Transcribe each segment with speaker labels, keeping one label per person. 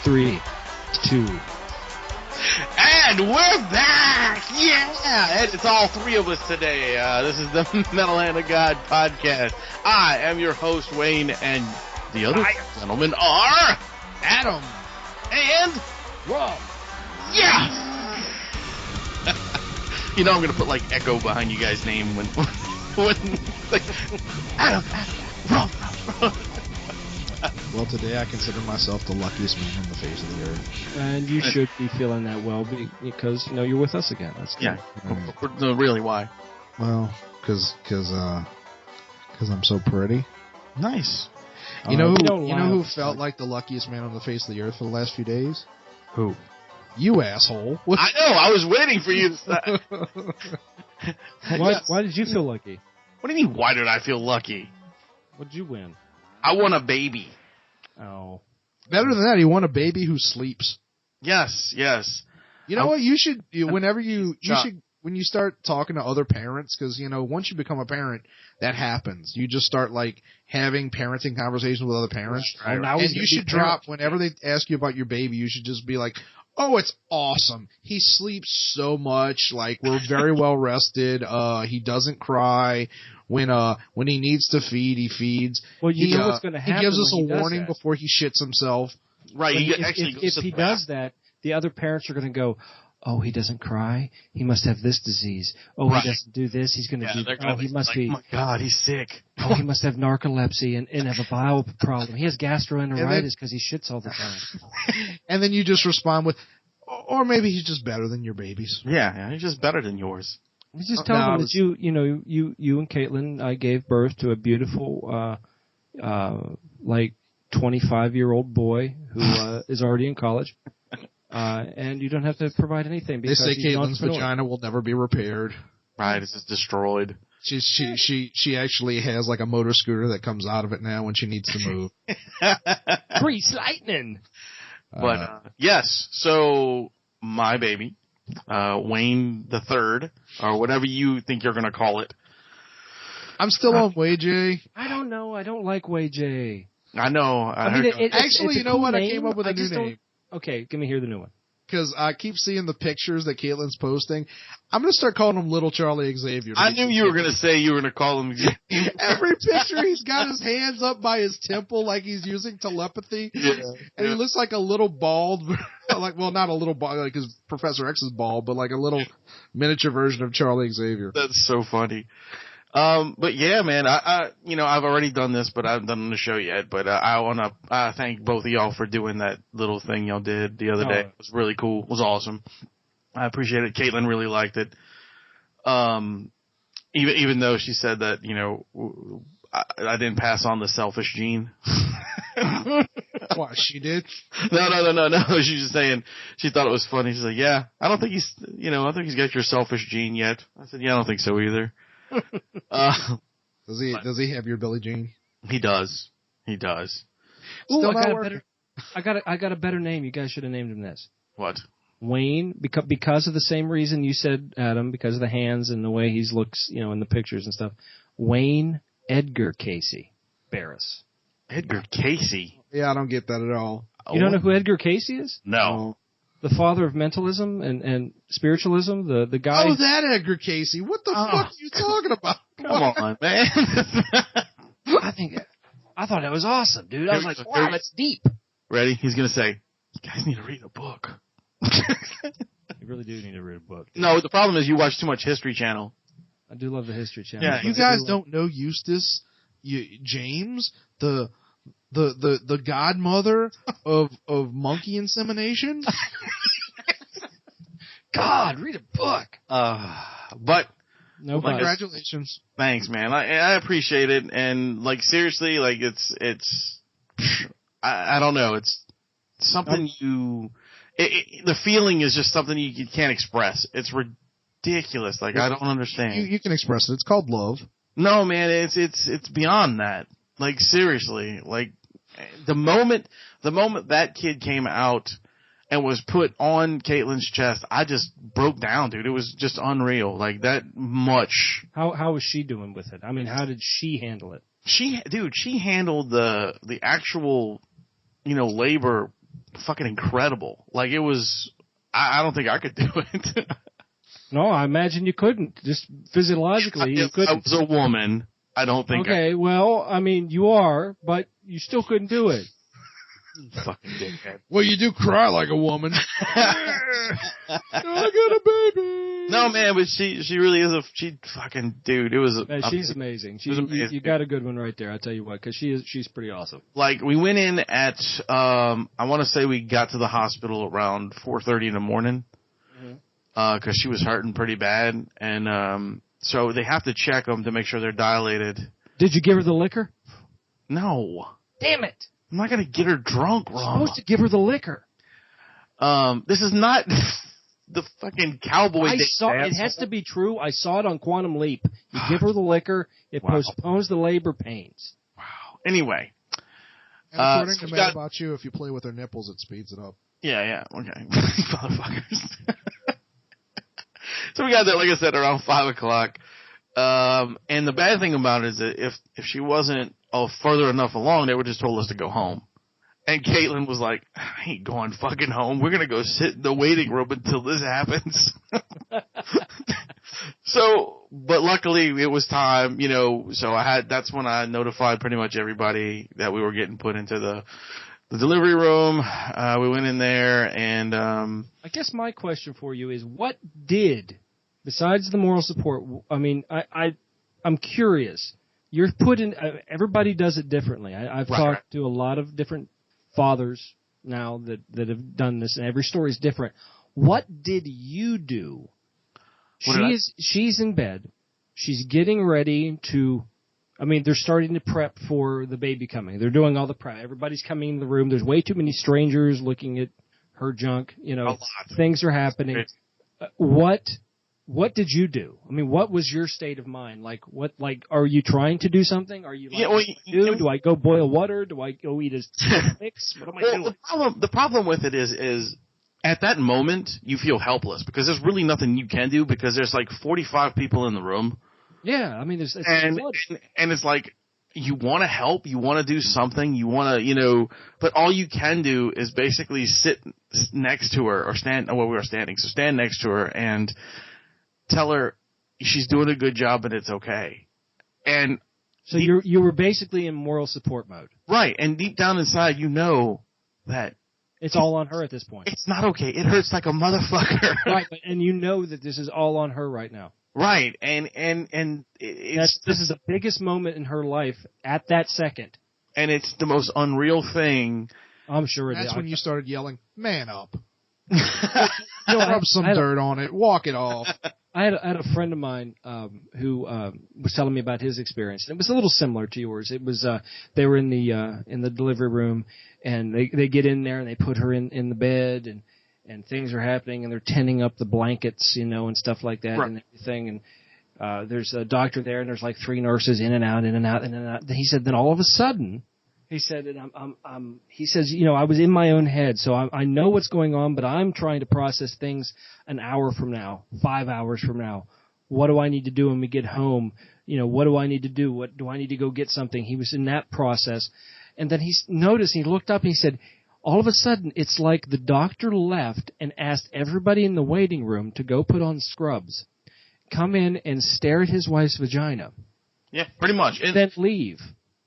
Speaker 1: Three, two.
Speaker 2: And we're back! Yeah! And it's all three of us today. This is the Metal Hand of God podcast. I am your host, Wayne, and the other gentlemen are
Speaker 3: Adam
Speaker 2: and
Speaker 3: Rum.
Speaker 2: Yeah! You know I'm going to put like echo behind you guys' name when like, Adam, Rum.
Speaker 3: Well, today I consider myself the luckiest man on the face of the earth.
Speaker 1: And you should be feeling that well because, you know, you're with us again. That's good.
Speaker 2: Yeah. No, really, why?
Speaker 3: Well, because I'm so pretty.
Speaker 2: Nice.
Speaker 3: You know who felt like the luckiest man on the face of the earth for the last few days?
Speaker 1: Who?
Speaker 3: You asshole.
Speaker 2: I know. I was waiting for you to say.
Speaker 1: Why did you feel lucky?
Speaker 2: What do you mean, why did I feel lucky?
Speaker 1: What did you win?
Speaker 2: I won a baby.
Speaker 1: Oh.
Speaker 3: Better than that, he won a baby who sleeps.
Speaker 2: Yes.
Speaker 3: You know what? You should, whenever you should, when you start talking to other parents, because, you know, once you become a parent, that happens. You just start, like, having parenting conversations with other parents.
Speaker 2: Right.
Speaker 3: And you should drop, whenever they ask you about your baby, you should just be like, oh, it's awesome. He sleeps so much. Like, we're very well rested. He doesn't cry. When he needs to feed, he feeds.
Speaker 1: Well, you know what's going to happen.
Speaker 3: He gives us a
Speaker 1: when he
Speaker 3: warning before he shits himself.
Speaker 2: Right.
Speaker 1: If he does that, the other parents are going to go, oh, he doesn't cry. He must have this disease. Oh, right. He doesn't do this. He's going to do. Oh, he must be.
Speaker 2: Oh my God, he's sick.
Speaker 1: Oh, he must have narcolepsy and have a bowel problem. He has gastroenteritis because he shits all the time.
Speaker 3: And then you just respond with, or maybe he's just better than your babies.
Speaker 2: Yeah, he's just better than yours.
Speaker 1: You just tell them that you and Caitlin gave birth to a beautiful, like 25-year-old boy who is already in college, and you don't have to provide anything because
Speaker 3: they say Caitlin's vagina will never be repaired.
Speaker 2: Right, it's just destroyed.
Speaker 3: She actually has like a motor scooter that comes out of it now when she needs to move.
Speaker 1: Grease lightning.
Speaker 2: But yes, so my baby. Wayne the Third, or whatever you think you're going to call it.
Speaker 3: I'm still on Way J.
Speaker 1: I don't know. I don't like Way J.
Speaker 2: I know.
Speaker 3: Actually, you know what? I came up with a new name.
Speaker 1: Okay, give me hear the new one.
Speaker 3: Because I keep seeing the pictures that Caitlin's posting. I'm going to start calling him Little Charlie Xavier.
Speaker 2: I knew you were going to say you were going to call him Xavier.
Speaker 3: Every picture, he's got his hands up by his temple like he's using telepathy.
Speaker 2: Yeah.
Speaker 3: And he looks like a little bald, not a little bald, like his Professor X is bald, but like a little miniature version of Charlie Xavier.
Speaker 2: That's so funny. But yeah, man, I've already done this, but I haven't done it on the show yet. But I want to thank both of y'all for doing that little thing y'all did the other day. It was really cool. It was awesome. I appreciate it. Caitlin really liked it. Even though she said that, I didn't pass on the selfish gene.
Speaker 3: What, she did?
Speaker 2: No. She was just saying she thought it was funny. She's like, yeah, I don't think he's got your selfish gene yet. I said, yeah, I don't think so either.
Speaker 3: Does he have your Billie Jean?
Speaker 2: He does.
Speaker 1: Ooh, I got a better name. You guys should have named him this.
Speaker 2: What?
Speaker 1: Wayne, because of the same reason you said, Adam, because of the hands and the way he looks, in the pictures and stuff. Wayne Edgar Casey Barris.
Speaker 2: Edgar Casey?
Speaker 3: Yeah, I don't get that at all.
Speaker 1: You don't know who Edgar Casey is?
Speaker 2: No.
Speaker 1: The father of mentalism and spiritualism, the guy.
Speaker 3: Oh, that Edgar Casey. What the fuck are you talking about?
Speaker 2: Come on, man.
Speaker 1: I thought that was awesome, dude. I was like, wow, that's deep.
Speaker 2: Ready? He's going to say, you guys need to read a book.
Speaker 1: You really do need to read a book. Dude.
Speaker 2: No, the problem is you watch too much History Channel.
Speaker 1: I do love the History Channel.
Speaker 3: Yeah, you guys don't know Eustace James, the godmother of monkey insemination?
Speaker 1: God, read a book.
Speaker 2: But
Speaker 1: No,
Speaker 2: Like,
Speaker 3: Congratulations.
Speaker 2: Thanks, man. I appreciate it. And like, seriously, like I don't know. It's something the feeling is just something you can't express. It's ridiculous. Like, I don't understand.
Speaker 3: You can express it. It's called love.
Speaker 2: No, man, it's beyond that. Like, seriously, like the moment that kid came out and was put on Caitlin's chest, I just broke down, dude. It was just unreal. Like, that much.
Speaker 1: How was she doing with it? I mean, how did she handle it?
Speaker 2: She handled the actual, labor fucking incredible. Like, it was, I don't think I could do it.
Speaker 1: No, I imagine you couldn't. Just physiologically, you couldn't.
Speaker 2: I was a woman. I don't think.
Speaker 1: Okay, well, I mean, you are, but you still couldn't do it.
Speaker 2: Fucking dickhead.
Speaker 3: Well, you do cry like a woman. I got a baby.
Speaker 2: No, man, but she really is she fucking dude. It was.
Speaker 1: She's amazing.
Speaker 2: It was amazing.
Speaker 1: You got a good one right there. I tell you what, because she's pretty awesome.
Speaker 2: Like, we went in at I want to say we got to the hospital around 4:30 in the morning. Because she was hurting pretty bad, and so they have to check them to make sure they're dilated.
Speaker 1: Did you give her the liquor?
Speaker 2: No.
Speaker 1: Damn it!
Speaker 2: I'm not gonna get her drunk, Ron.
Speaker 1: You're supposed to give her the liquor.
Speaker 2: This is not the fucking cowboy.
Speaker 1: It has to be true. I saw it on Quantum Leap. You give her the liquor, it postpones the labor pains.
Speaker 2: Wow. Anyway.
Speaker 3: And according to Matt about you, if you play with her nipples, it speeds it up.
Speaker 2: Yeah, okay. Motherfuckers. So we got there, like I said, around 5 o'clock. And the bad thing about it is that if she wasn't further enough along, they would just told us to go home. And Caitlin was like, I ain't going fucking home. We're going to go sit in the waiting room until this happens. But luckily it was time, so that's when I notified pretty much everybody that we were getting put into the delivery room. We went in there, and
Speaker 1: I guess my question for you is, what did, besides the moral support, I mean, I'm curious. You're put in. Everybody does it differently. I've talked to a lot of different fathers now that have done this, and every story is different. What did you do? She's in bed. She's getting ready to. I mean, they're starting to prep for the baby coming. They're doing all the prep. Everybody's coming in the room. There's way too many strangers looking at her junk. Things are happening. What did you do? I mean, what was your state of mind? Are you trying to do something? Are you do I go boil water? Do I go eat a mix? What am I doing?
Speaker 2: The problem with it is at that moment you feel helpless because there's really nothing you can do because there's like 45 people in the room.
Speaker 1: Yeah, I mean,
Speaker 2: and it's like you want to help, you want to do something, you want to, but all you can do is basically sit next to her or stand. Well, we were standing, so stand next to her and tell her she's doing a good job and it's okay. And
Speaker 1: so you were basically in moral support mode,
Speaker 2: right? And deep down inside, that
Speaker 1: it's all on her at this point.
Speaker 2: It's not okay. It hurts like a motherfucker,
Speaker 1: right? And you know that this is all on her right now.
Speaker 2: Right, and this
Speaker 1: is the biggest moment in her life at that second,
Speaker 2: and it's the most unreal thing.
Speaker 1: I'm sure
Speaker 3: that's when you started yelling, "Man up!" Rub some dirt on it, walk it off.
Speaker 1: I had a friend of mine who was telling me about his experience, and it was a little similar to yours. It was they were in the delivery room, and they get in there and they put her in the bed and things are happening, and they're tending up the blankets, and stuff like that, right. And everything. And there's a doctor there, and there's like 3 nurses in and out. He said, then all of a sudden, he said, and he says, I was in my own head, so I know what's going on, but I'm trying to process things an hour from now, 5 hours from now. What do I need to do when we get home? What do I need to do? What do I need to go get something? He was in that process, and then he looked up, and he said, all of a sudden, it's like the doctor left and asked everybody in the waiting room to go put on scrubs, come in and stare at his wife's vagina.
Speaker 2: Yeah, pretty much.
Speaker 1: And then leave.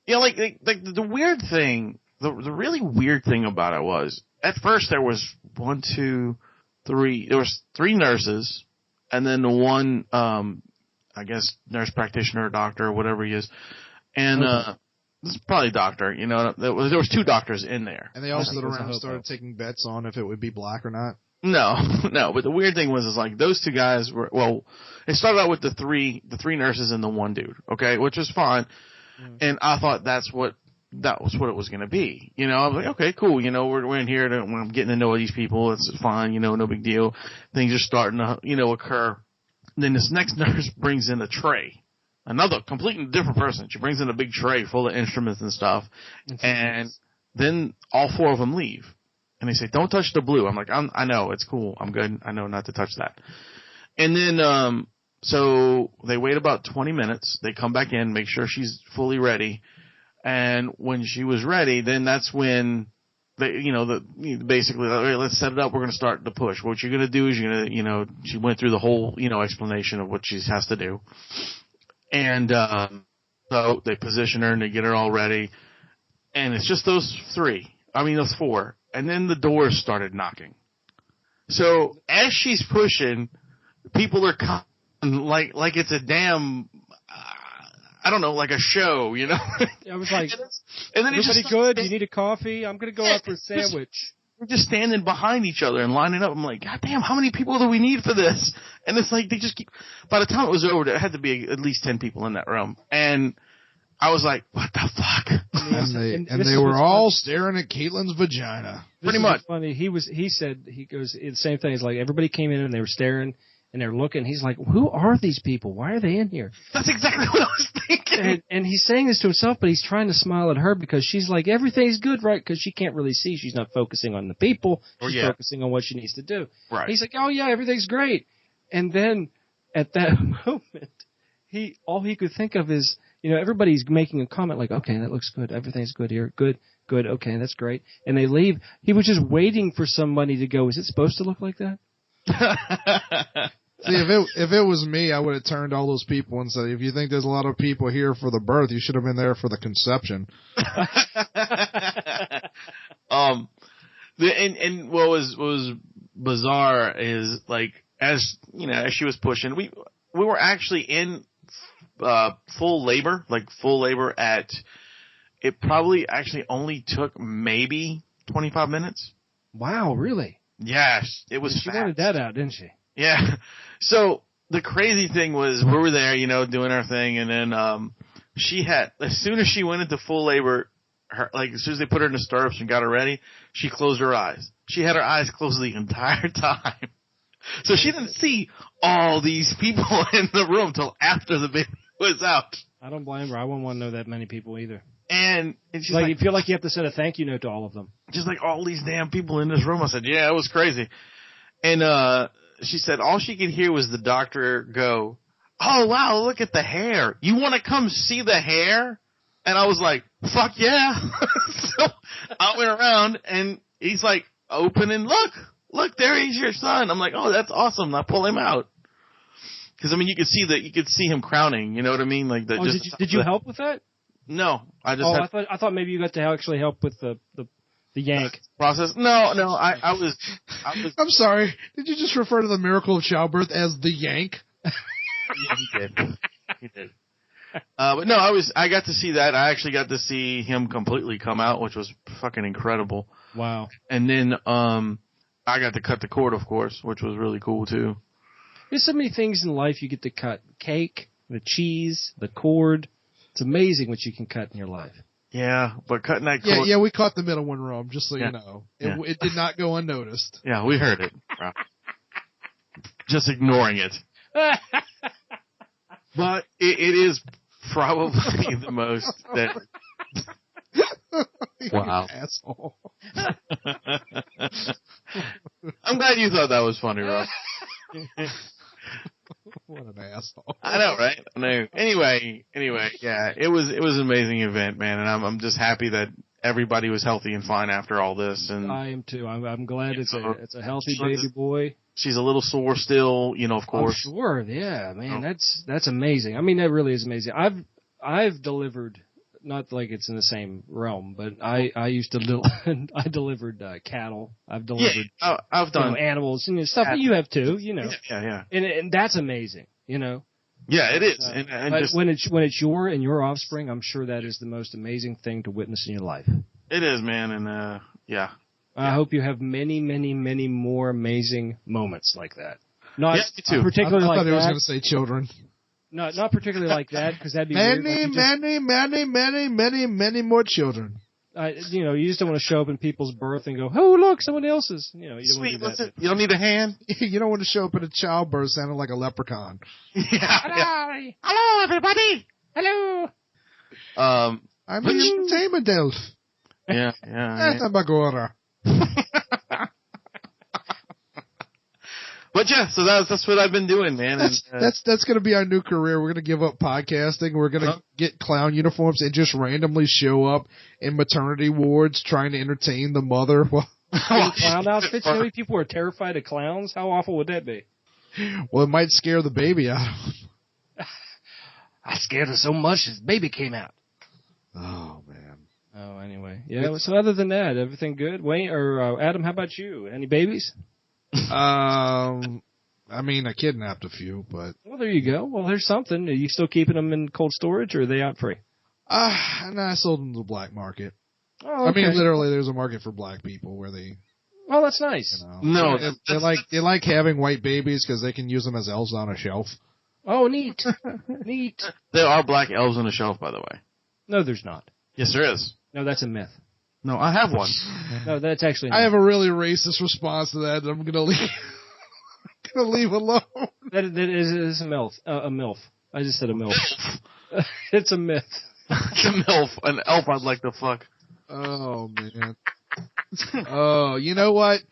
Speaker 2: Yeah, like the weird thing, the really weird thing about it was, at first there was 1, 2, 3, there was 3 nurses, and then one, I guess, nurse practitioner, doctor, or whatever he is, and, this is probably a doctor, there was 2 doctors in there.
Speaker 3: And they all stood around and started taking bets on if it would be black or not.
Speaker 2: No. But the weird thing was, is like those two guys were, well, it started out with the three nurses and the one dude, okay, which was fine. And I thought that was what it was going to be. You know, I was like, okay, cool. You know, we're in here I'm getting to know these people. It's fine. You know, no big deal. Things are starting to, you know, occur. And then this next nurse brings in a tray. Another completely different person. She brings in a big tray full of instruments and stuff. And then all four of them leave. And they say, don't touch the blue. I'm like, I know. It's cool. I'm good. I know not to touch that. And then, so they wait about 20 minutes. They come back in, make sure she's fully ready. And when she was ready, then that's when they, you know, basically, all right, let's set it up. We're going to start the push. What you're going to do is you're going to, you know, she went through the whole, you know, explanation of what she has to do. And, so they position her and they get her all ready. And it's just those four. And then the doors started knocking. So as she's pushing, people are coming like it's a damn, I don't know, like a show, you know?
Speaker 1: I was like,
Speaker 2: and then
Speaker 1: everybody good? You need a coffee? I'm going to go out for a sandwich.
Speaker 2: We're just standing behind each other and lining up. I'm like, God damn, how many people do we need for this? And it's like, they just keep, by the time it was over, there had to be at least 10 people in that room. And I was like, what the fuck?
Speaker 3: And they were all staring at Caitlin's vagina.
Speaker 1: Pretty much. Funny. He goes, the same thing. It's like everybody came in and they were staring and they're looking. He's like, who are these people? Why are they in here?
Speaker 2: That's exactly what I was thinking.
Speaker 1: And he's saying this to himself, but he's trying to smile at her because she's like, everything's good, right? Because she can't really see. She's not focusing on the people. She's focusing on what she needs to do.
Speaker 2: Right.
Speaker 1: He's like, oh yeah, everything's great. And then at that moment, all he could think of is, you know, everybody's making a comment like, okay, that looks good. Everything's good here. Good. Okay, that's great. And they leave. He was just waiting for somebody to go, is it supposed to look like that?
Speaker 3: See, if it was me, I would have turned all those people and said, if you think there's a lot of people here for the birth, you should have been there for the conception.
Speaker 2: And what was bizarre is, like, as you know, as she was pushing, we were actually in full labor at, it probably actually only took maybe 25 minutes.
Speaker 1: Wow, really?
Speaker 2: Yes, it was.
Speaker 1: She wanted that out, didn't she?
Speaker 2: Yeah. So the crazy thing was, we were there, you know, doing our thing, and then she had, as soon as she went into full labor, as soon as they put her in the stirrups and got her ready, she closed her eyes. She had her eyes closed the entire time. So she didn't see all these people in the room till after the baby was out.
Speaker 1: I don't blame her. I wouldn't want to know that many people either.
Speaker 2: And she's
Speaker 1: like, you feel like you have to send a thank you note to all of them.
Speaker 2: Just like, all these damn people in this room. I said, yeah, it was crazy. And she said all she could hear was the doctor go, oh, wow, look at the hair. You want to come see the hair? And I was like, fuck yeah. So I went around, and he's like, open and look, there he's your son. I'm like, oh, that's awesome. I pull him out. Because, I mean, you could see him crowning, you know what I mean? Like
Speaker 1: did you help with that?
Speaker 2: No, I just
Speaker 1: I thought maybe you got to actually help with the yank
Speaker 2: process. No, I was.
Speaker 3: I'm sorry. Did you just refer to the miracle of childbirth as the yank?
Speaker 2: Yeah, he did. But no, I got to see that. I actually got to see him completely come out, which was fucking incredible.
Speaker 1: Wow.
Speaker 2: And then I got to cut the cord, of course, which was really cool too.
Speaker 1: There's so many things in life you get to cut. Cake, the cheese, the cord. It's amazing what you can cut in your life.
Speaker 2: Yeah, but cutting that cord.
Speaker 3: Yeah, we caught the middle one, Rum, just so you know. It did not go unnoticed.
Speaker 2: Yeah, we heard it. Just ignoring it. But it is probably the most that. Wow.
Speaker 3: Asshole.
Speaker 2: I'm glad you thought that was funny, Rob.
Speaker 3: What an asshole.
Speaker 2: I know, right? I know. Anyway, yeah, it was an amazing event, man, and I'm just happy that everybody was healthy and fine after all this. And
Speaker 1: I am too. I'm glad it's a healthy baby boy.
Speaker 2: She's a little sore still, you know, of course.
Speaker 1: Oh, sure, yeah, man, that's amazing. I mean, that really is amazing. I've delivered, not like it's in the same realm, but I used to I delivered cattle. I've delivered
Speaker 2: I've done
Speaker 1: animals and stuff that you have too, you know.
Speaker 2: Yeah.
Speaker 1: And that's amazing, you know.
Speaker 2: Yeah, it is.
Speaker 1: But when it's your offspring, I'm sure that is the most amazing thing to witness in your life.
Speaker 2: It is, man, and yeah.
Speaker 1: I hope you have many, many, many more amazing moments like that. Not
Speaker 2: me too.
Speaker 1: particularly
Speaker 3: I
Speaker 1: like
Speaker 3: thought he was
Speaker 1: that.
Speaker 3: going to say children.
Speaker 1: Not particularly like that, because that'd be
Speaker 3: Many,
Speaker 1: weird. Like
Speaker 3: many more children.
Speaker 1: you just don't want to show up in people's birth and go, oh, look, someone else's. You don't want
Speaker 2: Sweet,
Speaker 1: to do that.
Speaker 2: you don't need a hand?
Speaker 3: You don't want to show up at a childbirth sounding like a leprechaun.
Speaker 2: Yeah.
Speaker 1: Hello, everybody. Hello.
Speaker 3: I'm an entertainment elf.
Speaker 2: Yeah.
Speaker 3: Agora.
Speaker 2: But yeah, so that's what I've been doing, man.
Speaker 3: That's going to be our new career. We're going to give up podcasting. We're going to get clown uniforms and just randomly show up in maternity wards trying to entertain the mother.
Speaker 1: Clown outfits? You know how many people are terrified of clowns? How awful would that be?
Speaker 3: Well, it might scare the baby out of them.
Speaker 1: I scared her so much his baby came out.
Speaker 3: Oh, man.
Speaker 1: Oh, anyway. Yeah, so other than that, everything good? Wayne or Adam, how about you? Any babies?
Speaker 3: I mean, I kidnapped a few, but...
Speaker 1: Well, there you go. Well, there's something. Are you still keeping them in cold storage, or are they out free?
Speaker 3: No, I sold them to the black market.
Speaker 1: Oh, okay.
Speaker 3: I mean, literally, there's a market for black people where they...
Speaker 1: Well, that's nice.
Speaker 2: No,
Speaker 3: they like having white babies because they can use them as elves on a shelf.
Speaker 1: Oh, neat. Neat.
Speaker 2: There are black elves on the shelf, by the way.
Speaker 1: No, there's not.
Speaker 2: Yes, there is.
Speaker 1: No, that's a myth.
Speaker 2: No, I have one.
Speaker 1: No, that's actually.
Speaker 3: I have a really racist response to that. I'm gonna leave. Leave alone.
Speaker 1: That is a MILF. A MILF. I just said a MILF. It's a myth.
Speaker 2: It's a MILF. An elf I'd like to fuck.
Speaker 3: Oh man. Oh, you know what?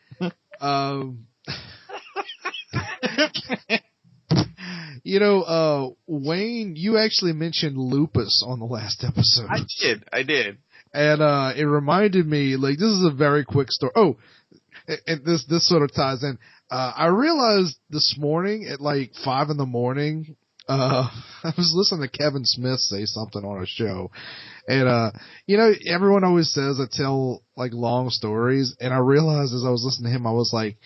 Speaker 3: Wayne, you actually mentioned Lupus on the last episode.
Speaker 2: I did.
Speaker 3: And it reminded me, like, this is a very quick story. Oh, and this sort of ties in. I realized this morning at like 5 a.m, I was listening to Kevin Smith say something on a show. And, everyone always says I tell like long stories. And I realized as I was listening to him, I was like,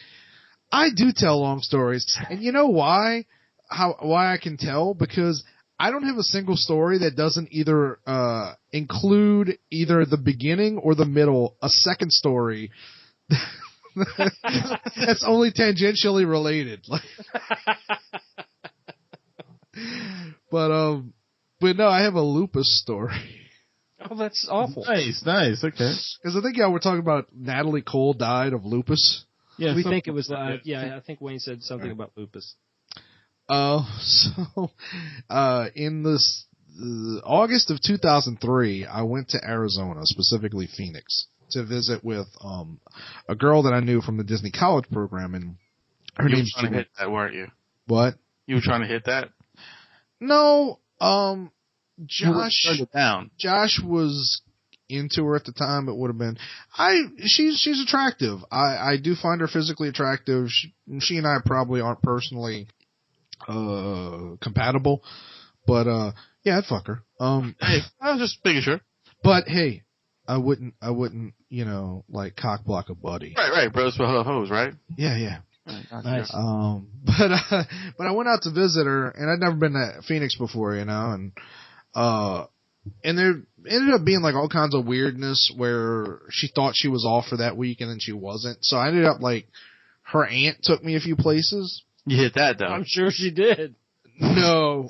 Speaker 3: I do tell long stories. And you know why? Why I can tell? Because I don't have a single story that doesn't either include either the beginning or the middle, a second story that's only tangentially related. But no, I have a Lupus story.
Speaker 1: Oh, that's awful.
Speaker 2: Nice, okay.
Speaker 3: Because I think y'all were talking about Natalie Cole died of lupus.
Speaker 1: Yeah, we think it was. I think Wayne said something about lupus.
Speaker 3: So in this August of 2003, I went to Arizona, specifically Phoenix, to visit with a girl that I knew from the Disney College program, and her name's
Speaker 2: You were trying to hit that, weren't you?
Speaker 3: What?
Speaker 2: You were trying to hit that?
Speaker 3: No,
Speaker 2: Josh
Speaker 3: was into her at the time. It would have been she's attractive. I do find her physically attractive. She and I probably aren't personally compatible, but yeah, I'd fuck her.
Speaker 2: Hey, I was just making sure.
Speaker 3: But hey, I wouldn't like cock block a buddy.
Speaker 2: Right, bros for hoes, right?
Speaker 3: Yeah.
Speaker 1: Nice.
Speaker 3: But I went out to visit her, and I'd never been to Phoenix before, and there ended up being like all kinds of weirdness where she thought she was off for that week and then she wasn't. So I ended up like, her aunt took me a few places.
Speaker 2: You hit that though.
Speaker 1: I'm sure she did.
Speaker 3: No.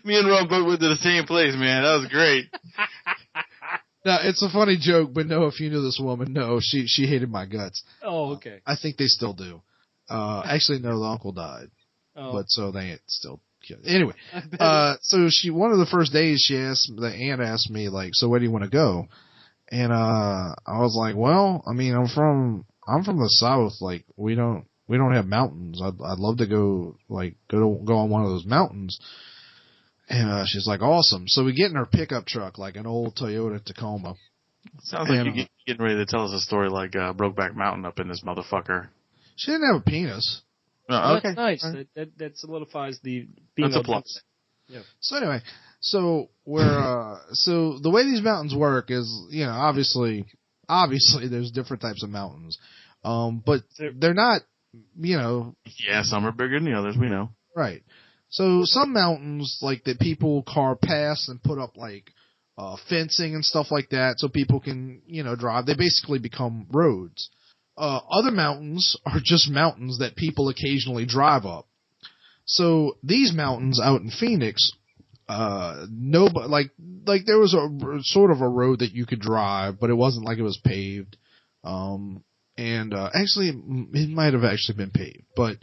Speaker 2: Me and Rum both went to the same place, man. That was great.
Speaker 3: No, it's a funny joke, but no, if you knew this woman, no, she hated my guts.
Speaker 1: Oh, okay.
Speaker 3: I think they still do. Actually, no, the uncle died.
Speaker 1: Oh.
Speaker 3: But so they ain't still killed. Anyway, so one of the first days the aunt asked me like, so where do you want to go? And, I was like, well, I mean, I'm from the South. Like, we don't have mountains. I'd love to go on one of those mountains. And, she's like, awesome. So we get in her pickup truck, like an old Toyota Tacoma.
Speaker 2: Sounds like you're getting ready to tell us a story like, Brokeback Mountain up in this motherfucker.
Speaker 3: She didn't have a penis.
Speaker 1: Oh,
Speaker 2: Okay.
Speaker 1: that's nice. That solidifies the
Speaker 2: That's a plus.
Speaker 1: Yeah.
Speaker 3: So anyway, so so the way these mountains work is, obviously there's different types of mountains. But they're not,
Speaker 2: Yeah, some are bigger than the others, we know.
Speaker 3: Right. So some mountains, like, that people car past and put up, like, fencing and stuff like that so people can, drive. They basically become roads. Other mountains are just mountains that people occasionally drive up. So these mountains out in Phoenix, nobody, like there was a sort of a road that you could drive, but it wasn't like it was paved. Actually it might have actually been paved, but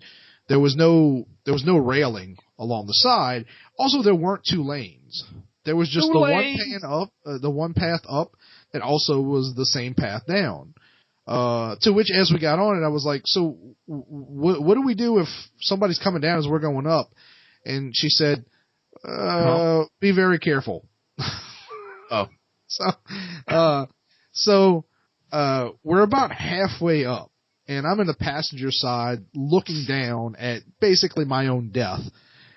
Speaker 3: there was no railing along the side. Also, there weren't 2 lanes. There was just the one path up that also was the same path down. To which, as we got on it, I was like, so what do we do if somebody's coming down as we're going up? And she said, be very careful.
Speaker 2: Oh.
Speaker 3: So we're about halfway up, and I'm in the passenger side looking down at basically my own death.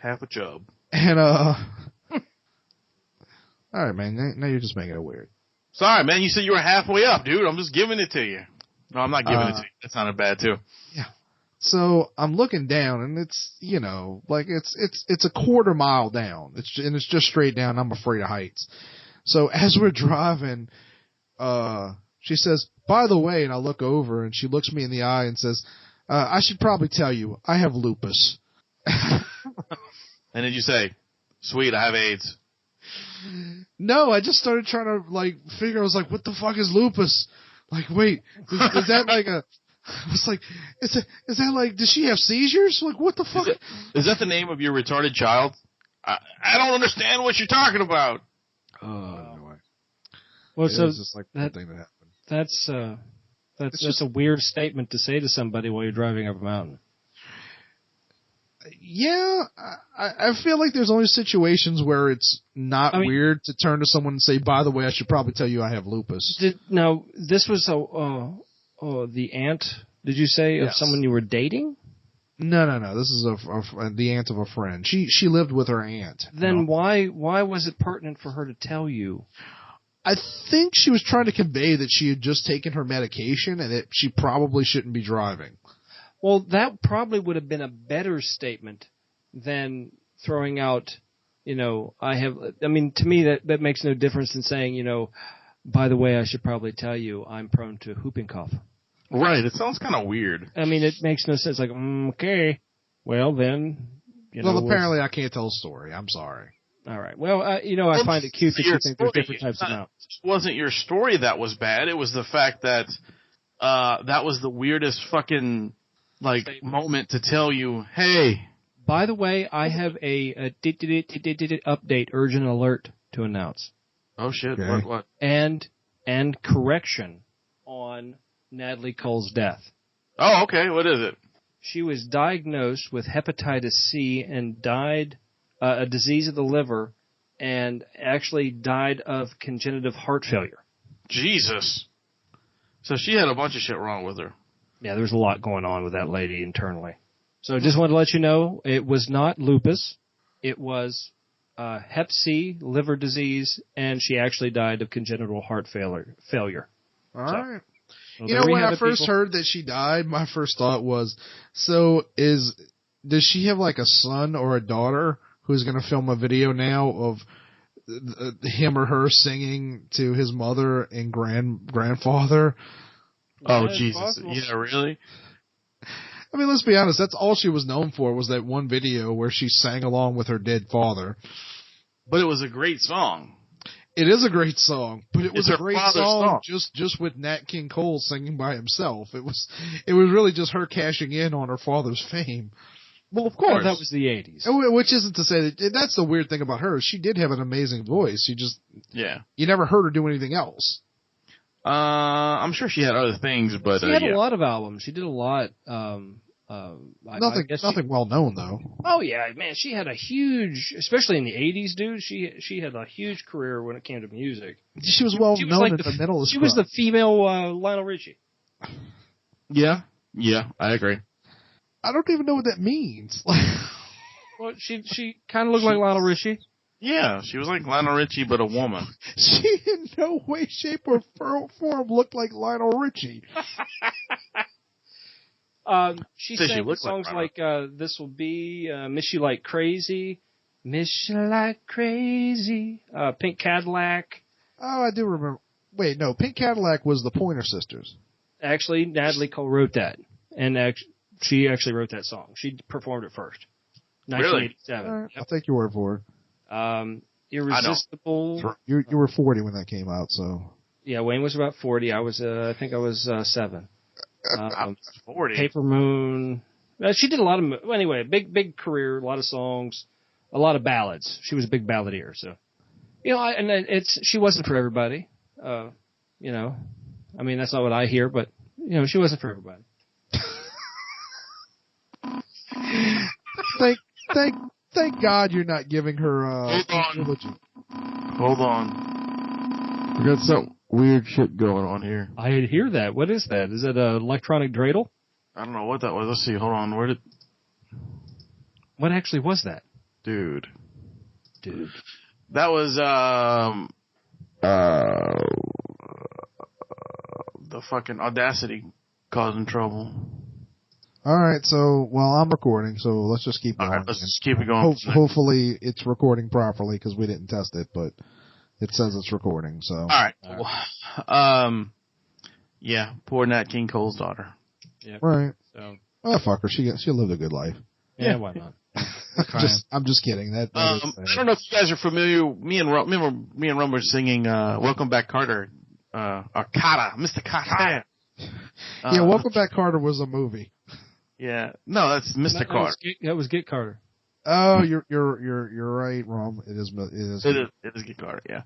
Speaker 2: Half a job.
Speaker 3: And, all right, man, now you're just making it weird.
Speaker 2: Sorry, man, you said you were halfway up, dude. I'm just giving it to you. No, I'm not giving it to you. That sounded bad, too.
Speaker 3: Yeah. So I'm looking down, and it's, it's a quarter mile down. It's just straight down. I'm afraid of heights. So as we're driving, she says, by the way, and I look over, and she looks me in the eye and says, I should probably tell you, I have lupus.
Speaker 2: And did you say, sweet, I have AIDS?
Speaker 3: No, I just started trying to, figure, I was like, what the fuck is lupus? Like, wait, is that like a... I was like, is that like, does she have seizures? Like, what the fuck?
Speaker 2: Is that the name of your retarded child? I don't understand what you're talking about.
Speaker 3: Oh, no way.
Speaker 1: Well,
Speaker 3: so it's just like one thing that happened.
Speaker 1: That's a weird statement to say to somebody while you're driving up a mountain.
Speaker 3: Yeah, I feel like there's only situations where it's not weird to turn to someone and say, by the way, I should probably tell you I have lupus.
Speaker 1: Now, this was the aunt, did you say, of someone you were dating?
Speaker 3: No. This is the aunt of a friend. She lived with her aunt.
Speaker 1: Then why was it pertinent for her to tell you?
Speaker 3: I think she was trying to convey that she had just taken her medication and that she probably shouldn't be driving.
Speaker 1: Well, that probably would have been a better statement than throwing out, to me that makes no difference in saying, by the way, I should probably tell you I'm prone to whooping cough.
Speaker 2: Right. It sounds kind of weird.
Speaker 1: I mean, it makes no sense. Like, okay, well then,
Speaker 3: Well, apparently I can't tell a story. I'm sorry.
Speaker 1: All right. Well, I find it cute that you think there's different types of mountains.
Speaker 2: It wasn't your story that was bad. It was the fact that that was the weirdest fucking moment to tell you, hey.
Speaker 1: By the way, I have a update, urgent alert to announce.
Speaker 2: Oh shit!
Speaker 3: Okay.
Speaker 2: What?
Speaker 1: And correction on Natalie Cole's death.
Speaker 2: Oh, okay. What is it?
Speaker 1: She was diagnosed with hepatitis C and died a disease of the liver, and actually died of congenital heart failure.
Speaker 2: Jesus. So she had a bunch of shit wrong with her.
Speaker 1: Yeah, there's a lot going on with that lady internally. So just wanted to let you know, it was not lupus. It was hep C, liver disease, and she actually died of congenital heart failure.
Speaker 3: All right. When I first heard that she died, my first thought was, does she have like a son or a daughter who's going to film a video now of him or her singing to his mother and grandfather?
Speaker 2: Oh, Jesus. Possible. Yeah, really?
Speaker 3: I mean, let's be honest. That's all she was known for, was that one video where she sang along with her dead father.
Speaker 2: But it was a great song.
Speaker 3: It is a great song, but it was a great song just with Nat King Cole singing by himself. It was really just her cashing in on her father's fame.
Speaker 2: Well, of course.
Speaker 1: That was the 80s.
Speaker 3: Which isn't to say that's the weird thing about her. She did have an amazing voice. You never heard her do anything else.
Speaker 2: I'm sure she had other things, but
Speaker 1: she had a lot of albums. She did a lot.
Speaker 3: Nothing well known though.
Speaker 1: Oh yeah, man, she had a huge, especially in the 80s, dude. She had a huge career when it came to music.
Speaker 3: She was well known in the middle of.
Speaker 1: She was the female Lionel Richie.
Speaker 2: Yeah, I agree.
Speaker 3: I don't even know what that means.
Speaker 1: Well, she kind of looked like Lionel Richie.
Speaker 2: Yeah, she was like Lionel Richie, but a woman.
Speaker 3: She in no way, shape, or form looked like Lionel Richie.
Speaker 1: She sang songs like This Will Be, Miss You Like Crazy, Miss You Like Crazy, Pink Cadillac.
Speaker 3: Oh, I do remember. Wait, no, Pink Cadillac was the Pointer Sisters.
Speaker 1: Actually, Natalie Cole wrote that, and she actually wrote that song. She performed it first. 1987.
Speaker 3: All right, I'll take your word for
Speaker 1: it. Irresistible.
Speaker 3: You were 40 when that came out, so.
Speaker 1: Yeah, Wayne was about 40. I think I was 7.
Speaker 2: I was 40.
Speaker 1: Paper Moon. She did a lot of. Anyway, big career, a lot of songs, a lot of ballads. She was a big balladeer, so. She wasn't for everybody. I mean, that's not what I hear, but she wasn't for everybody.
Speaker 3: Thank God you're not giving her eulogy.
Speaker 2: Hold on. We got some weird shit going on here.
Speaker 1: I hear that. What is that? Is that an electronic dreidel?
Speaker 2: I don't know what that was. Let's see. Hold on.
Speaker 1: What actually was that?
Speaker 2: Dude. That was the fucking Audacity causing trouble.
Speaker 3: All right, so I'm recording, so let's just keep going.
Speaker 2: All right, let's just keep it going.
Speaker 3: Hopefully it's recording properly because we didn't test it, but it says it's recording. So
Speaker 2: all right. Yeah, poor Nat King Cole's daughter.
Speaker 1: Yeah.
Speaker 3: Right.
Speaker 1: So.
Speaker 3: Oh, fuck her. She lived a good life.
Speaker 1: Yeah, why not?
Speaker 3: I'm just kidding. That
Speaker 2: I don't know if you guys are familiar. Me and Rum were singing "Welcome Back, Carter," or Carter, Mr. Carter.
Speaker 3: Yeah, "Welcome Back, Carter" was a movie.
Speaker 2: Yeah, no, that's Mr. Carter.
Speaker 1: That was Get Carter.
Speaker 3: Oh, you're right, Rum. It is
Speaker 2: Get Carter. Yeah.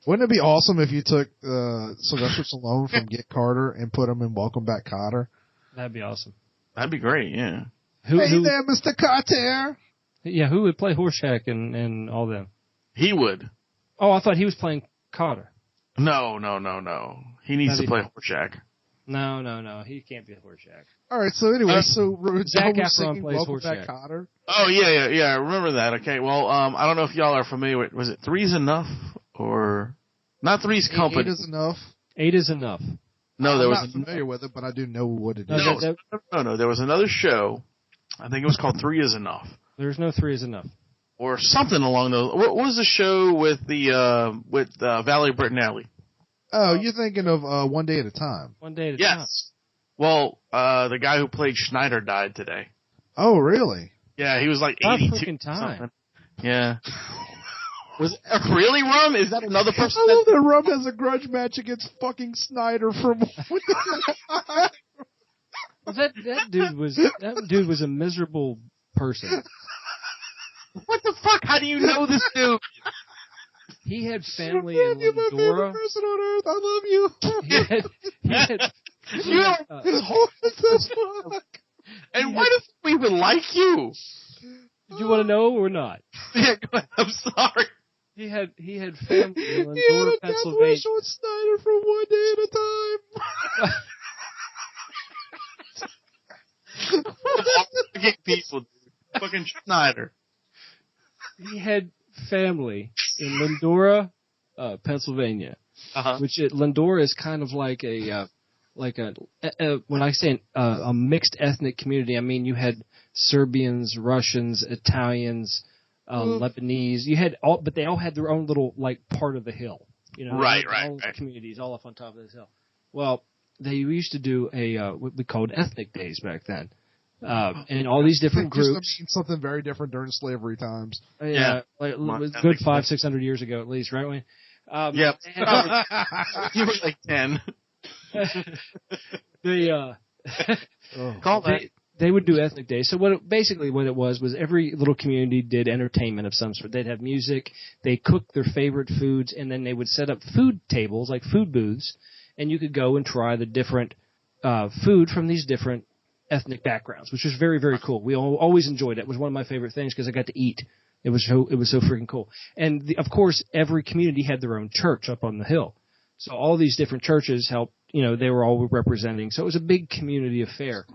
Speaker 3: Wouldn't it be awesome if you took Sylvester Stallone from Get Carter and put him in Welcome Back, Carter?
Speaker 1: That'd be awesome.
Speaker 2: That'd be great. Yeah.
Speaker 3: Hey there, Mr. Carter.
Speaker 1: Yeah, who would play Horseshack and all them?
Speaker 2: He would.
Speaker 1: Oh, I thought he was playing Carter.
Speaker 2: No. He needs to play Horseshack.
Speaker 1: No. He can't be a Horseshack.
Speaker 3: All right. So anyway,
Speaker 1: Zac Efron plays
Speaker 3: Welcome
Speaker 1: Horseshack.
Speaker 3: Back, Carter.
Speaker 2: Oh yeah. I remember that. Okay. Well, I don't know if y'all are familiar with. Was it Three's Enough or not? Three's Company.
Speaker 3: 8 is enough.
Speaker 1: 8 is enough.
Speaker 2: No, there was.
Speaker 3: I'm not familiar with it, but I do know what it is.
Speaker 2: No. There was another show. I think it was called 3 is Enough.
Speaker 1: There's no 3 is enough.
Speaker 2: Or something along those. What was the show with Valerie Bertinelli?
Speaker 3: Oh, you're thinking of One Day at a Time.
Speaker 1: One Day at a Time.
Speaker 2: Yes. Well, the guy who played Schneider died today.
Speaker 3: Oh, really?
Speaker 2: Yeah, he was like 82.
Speaker 1: Time.
Speaker 2: Yeah. Was really Rum? Is that another person?
Speaker 3: I love that Rum has a grudge match against fucking Snyder from.
Speaker 1: Well, that dude was a miserable person.
Speaker 2: What the fuck? How do you know this dude?
Speaker 1: He had family in Lindora.
Speaker 3: You're my favorite person on earth. I love you. His heart is fuck.
Speaker 2: And why does he even like you?
Speaker 1: Do you want to know or not?
Speaker 2: Yeah, go ahead. I'm sorry.
Speaker 1: He had family in Lindora,
Speaker 3: He had a
Speaker 1: Pennsylvania.
Speaker 3: death wish on Snyder from One Day at a Time.
Speaker 2: Fucking people, dude. Fucking Schneider.
Speaker 1: He had family in Lindora, Pennsylvania, which Lindora is kind of like when I say a mixed ethnic community, I mean you had Serbians, Russians, Italians, Lebanese. You had but they all had their own little part of the hill.
Speaker 2: Right.
Speaker 1: Communities all up on top of this hill. Well, they used to do what we called ethnic days back then. And all these different groups.
Speaker 3: Used to mean something very different during slavery times.
Speaker 1: Yeah. Good 500-600 years ago at least, right, Wayne?
Speaker 2: Yep. You were like 10.
Speaker 1: They would do ethnic days. So what it was every little community did entertainment of some sort. They'd have music, they cooked their favorite foods, and then they would set up food tables, like food booths, and you could go and try the different food from these different ethnic backgrounds, which was very, very cool. We always enjoyed it. It was one of my favorite things because I got to eat. It was so freaking cool. And of course, every community had their own church up on the hill. So all these different churches helped, they were all representing. So it was a big community affair.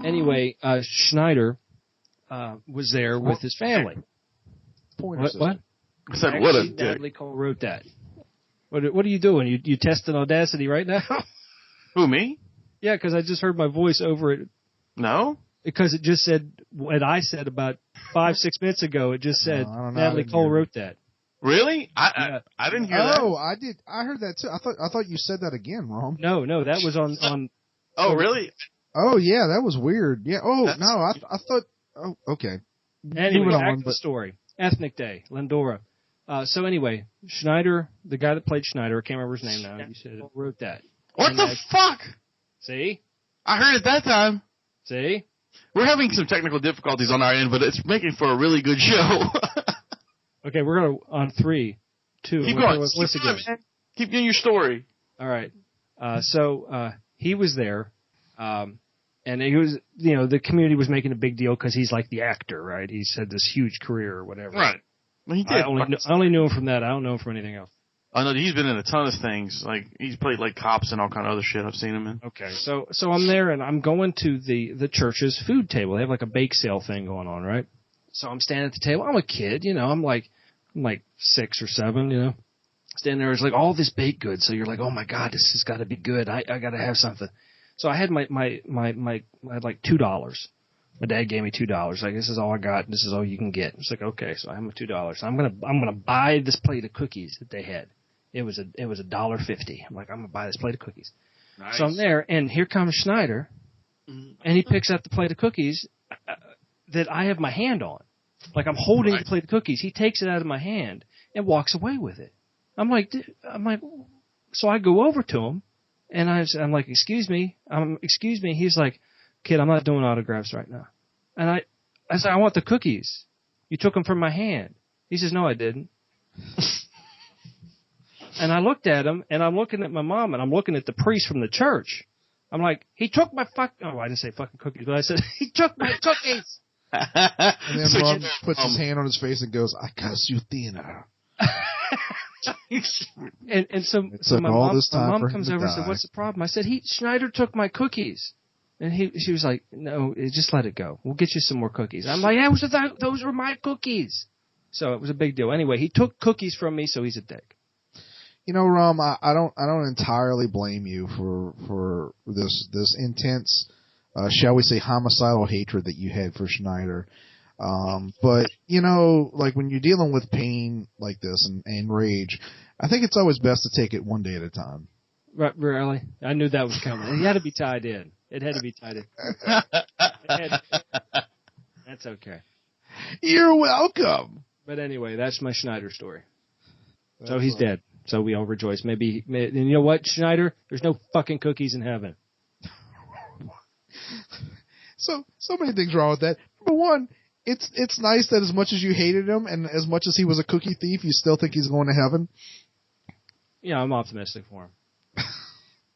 Speaker 1: Anyway, Schneider was there with his family. What?
Speaker 2: I said, what a dick.
Speaker 1: Natalie Cole wrote that. What are you doing? You testing Audacity right now?
Speaker 2: Who, me?
Speaker 1: Yeah, because I just heard my voice over it.
Speaker 2: No?
Speaker 1: Because it just said what I said about 5-6 minutes ago. It just said Natalie Cole wrote that.
Speaker 2: Really? I didn't hear that.
Speaker 3: Oh, I did. I heard that too. I thought you said that again, Rom.
Speaker 1: No, that was on.
Speaker 2: Oh, really?
Speaker 3: Oh, yeah, that was weird. Yeah. Oh, no, I thought. Oh, okay.
Speaker 1: Anyway, back to the story. Ethnic Day, Lindora. So anyway, Schneider, the guy that played Schneider, I can't remember his name now. You said it, wrote that.
Speaker 2: What the fuck?
Speaker 1: See?
Speaker 2: I heard it that time.
Speaker 1: See?
Speaker 2: We're having some technical difficulties on our end, but it's making for a really good show.
Speaker 1: Okay, we're going to, on 3, 2.
Speaker 2: Keep going.
Speaker 1: Once again.
Speaker 2: Keep doing your story.
Speaker 1: All right. So he was there, and he was, the community was making a big deal because he's like the actor, right? He's had this huge career or whatever.
Speaker 2: Right. Well, he did.
Speaker 1: I only knew him from that. I don't know him from anything else.
Speaker 2: I know he's been in a ton of things. Like he's played like cops and all kind of other shit. I've seen him in.
Speaker 1: Okay, so I'm there and I'm going to the church's food table. They have like a bake sale thing going on, right? So I'm standing at the table. I'm a kid, I'm like 6 or 7, Standing there, it's like all this baked goods. So you're like, oh my god, this has got to be good. I got to have something. So I had I had like $2. My dad gave me $2. Like, this is all I got. This is all you can get. It's like, okay, so I have my $2. So I'm gonna buy this plate of cookies that they had. It was $1.50. I'm like, I'm gonna buy this plate of cookies. Nice. So I'm there, and here comes Schneider, and he picks up the plate of cookies that I have my hand on. Like, I'm holding the plate of cookies. He takes it out of my hand and walks away with it. I'm like, so I go over to him, and I'm like, excuse me. He's like, kid, I'm not doing autographs right now. And I said, I want the cookies. You took them from my hand. He says, no, I didn't. And I looked at him, and I'm looking at my mom, and I'm looking at the priest from the church. I'm like, he took my I didn't say fucking cookies, but I said, he took my cookies.
Speaker 3: And then Ron puts his hand on his face and goes, I cuss you thinner.
Speaker 1: and so my mom comes over and said, what's the problem? I said, Schneider took my cookies. And she was like, no, just let it go. We'll get you some more cookies. I'm like, yeah, those were my cookies. So it was a big deal. Anyway, he took cookies from me, so he's a dick.
Speaker 3: Rom, I don't entirely blame you for this intense, shall we say, homicidal hatred that you had for Schneider. But like when you're dealing with pain like this and rage, I think it's always best to take it one day at a time.
Speaker 1: Right, really? I knew that was coming. It had to be tied in. That's okay.
Speaker 3: You're welcome.
Speaker 1: But anyway, that's my Schneider story. So he's dead. So we all rejoice. And you know what, Schneider? There's no fucking cookies in heaven.
Speaker 3: So many things wrong with that. Number one, it's nice that as much as you hated him and as much as he was a cookie thief, you still think he's going to heaven.
Speaker 1: Yeah, I'm optimistic for him.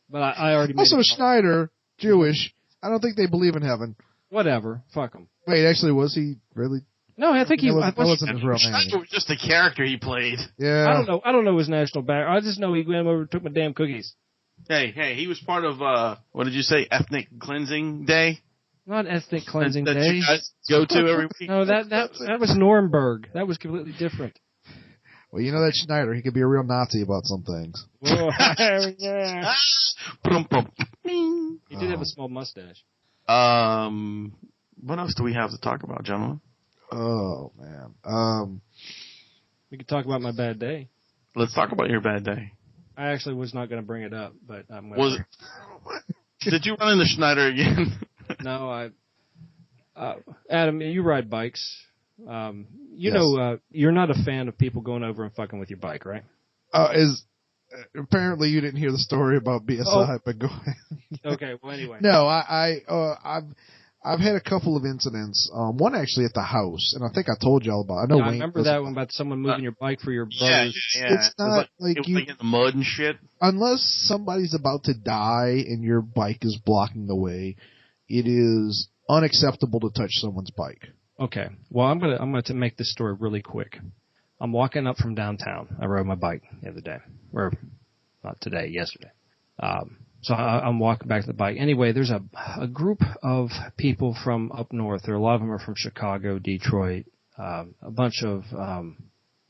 Speaker 1: But I already made
Speaker 3: also, Schneider, Jewish, I don't think they believe in heaven.
Speaker 1: Whatever. Fuck him.
Speaker 3: Wait, actually, was he really?
Speaker 1: No, I think he
Speaker 3: wasn't his real name.
Speaker 2: Schneider was just the character he played.
Speaker 3: Yeah.
Speaker 1: I don't know his national background. I just know he went over and took my damn cookies.
Speaker 2: Hey, he was part of, what did you say, Ethnic Cleansing Day?
Speaker 1: Not Ethnic Cleansing Day.
Speaker 2: That you guys go to every week?
Speaker 1: No, that was Nuremberg. That was completely different.
Speaker 3: Well, that Schneider, he could be a real Nazi about some things.
Speaker 1: Oh, yeah. He did have a small mustache.
Speaker 2: What else do we have to talk about, gentlemen?
Speaker 3: Oh, man.
Speaker 1: We could talk about my bad day.
Speaker 2: Let's talk about your bad day.
Speaker 1: I actually was not going to bring it up, but I'm going to.
Speaker 2: Did you run into Schneider again?
Speaker 1: No, Adam, you ride bikes.
Speaker 3: Yes.
Speaker 1: You're not a fan of people going over and fucking with your bike, right?
Speaker 3: Apparently you didn't hear the story about BSI, but go ahead.
Speaker 1: Okay, well, anyway.
Speaker 3: No, I've had a couple of incidents. One actually at the house, and I think I told y'all about.
Speaker 1: I remember that one about someone moving your bike for your brothers.
Speaker 2: Yeah.
Speaker 3: It's not
Speaker 2: it was like in the mud and shit.
Speaker 3: Unless somebody's about to die and your bike is blocking the way, it is unacceptable to touch someone's bike. Okay.
Speaker 1: Well, I'm gonna make this story really quick. I'm walking up from downtown. I rode my bike the other day, or not today, yesterday. So I'm walking back to the bike. Anyway, there's a group of people from up north. A lot of them are from Chicago, Detroit. A bunch of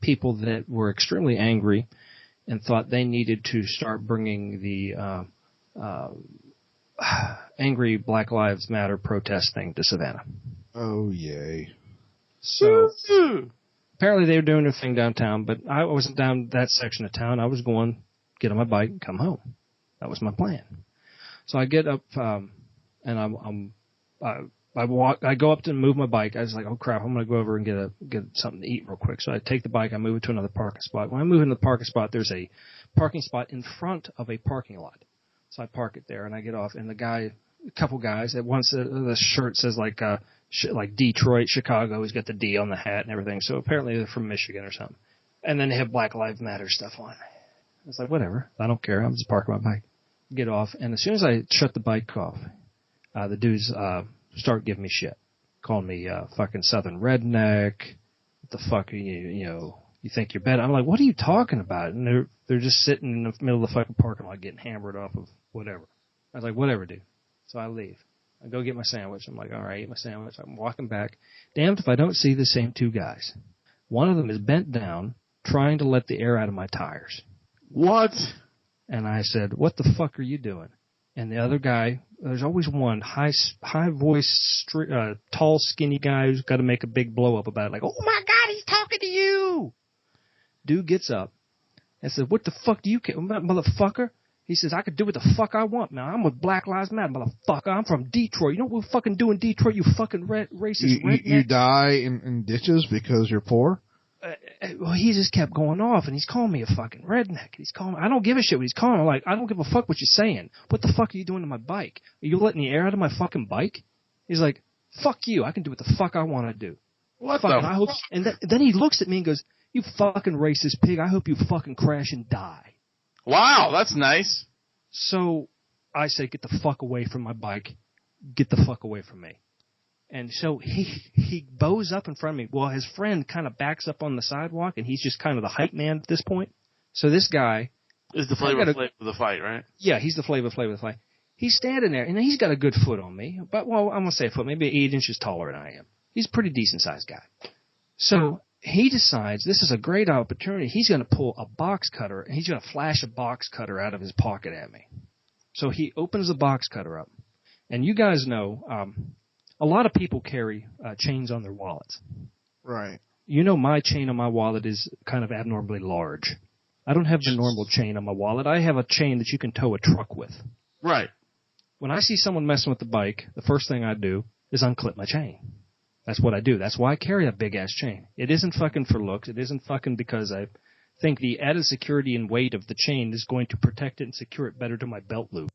Speaker 1: people that were extremely angry and thought they needed to start bringing the angry Black Lives Matter protest thing to Savannah.
Speaker 3: Oh, yay.
Speaker 1: So apparently they were doing their thing downtown, but I wasn't down that section of town. I was going, get on my bike and come home. That was my plan. So I get up, and I go up to move my bike. I was like, oh crap, I'm going to go over and get something to eat real quick. So I take the bike, I move it to another parking spot. When I move into the parking spot, there's a parking spot in front of a parking lot. So I park it there and I get off, and a couple guys, at once the shirt says like Detroit, Chicago. He's got the D on the hat and everything. So apparently they're from Michigan or something. And then they have Black Lives Matter stuff on. I was like, whatever. I don't care. I'm just parking my bike. Get off. And as soon as I shut the bike off, the dudes start giving me shit. Calling me fucking Southern redneck. What the fuck are you think you're better? I'm like, what are you talking about? And they're just sitting in the middle of the fucking parking lot getting hammered off of whatever. I was like, whatever, dude. So I leave. I go get my sandwich. I'm like, all right, eat my sandwich. I'm walking back. Damned if I don't see the same two guys. One of them is bent down, trying to let the air out of my tires.
Speaker 2: What?
Speaker 1: And I said, what the fuck are you doing? And the other guy, there's always one high voice, tall, skinny guy who's got to make a big blow up about it. Like, oh my God, he's talking to you. Dude gets up and says, what the fuck do you care, motherfucker? He says, I can do what the fuck I want, man. I'm with Black Lives Matter, motherfucker. I'm from Detroit. You know what we fucking do in Detroit, you fucking racist redneck?
Speaker 3: You die in ditches because you're poor?
Speaker 1: Well, he just kept going off, and he's calling me a fucking redneck. I don't give a shit what he's calling me. I'm like, I don't give a fuck what you're saying. What the fuck are you doing to my bike? Are you letting the air out of my fucking bike? He's like, fuck you. I can do what the fuck I want to do.
Speaker 2: What
Speaker 1: fucking,
Speaker 2: the
Speaker 1: I hope, and then he looks at me and goes, you fucking racist pig. I hope you fucking crash and die.
Speaker 2: Wow, that's nice.
Speaker 1: So I say, get the fuck away from my bike. Get the fuck away from me. And so he bows up in front of me. Well, his friend kind of backs up on the sidewalk, and he's just kind of the hype man at this point. So this guy
Speaker 2: is the flavor of the fight, right?
Speaker 1: Yeah, he's the flavor of the fight. He's standing there, and he's got a good foot on me. But, well, I'm going to say a foot, maybe 8 inches taller than I am. He's a pretty decent-sized guy. So he decides this is a great opportunity. He's going to pull a box cutter, and he's going to flash a box cutter out of his pocket at me. So he opens the box cutter up. And you guys know a lot of people carry chains on their wallets.
Speaker 3: Right.
Speaker 1: You know my chain on my wallet is kind of abnormally large. I don't have the normal chain on my wallet. I have a chain that you can tow a truck with.
Speaker 2: Right.
Speaker 1: When I see someone messing with the bike, the first thing I do is unclip my chain. That's what I do. That's why I carry a big-ass chain. It isn't fucking for looks. It isn't fucking because I think the added security and weight of the chain is going to protect it and secure it better to my belt loop.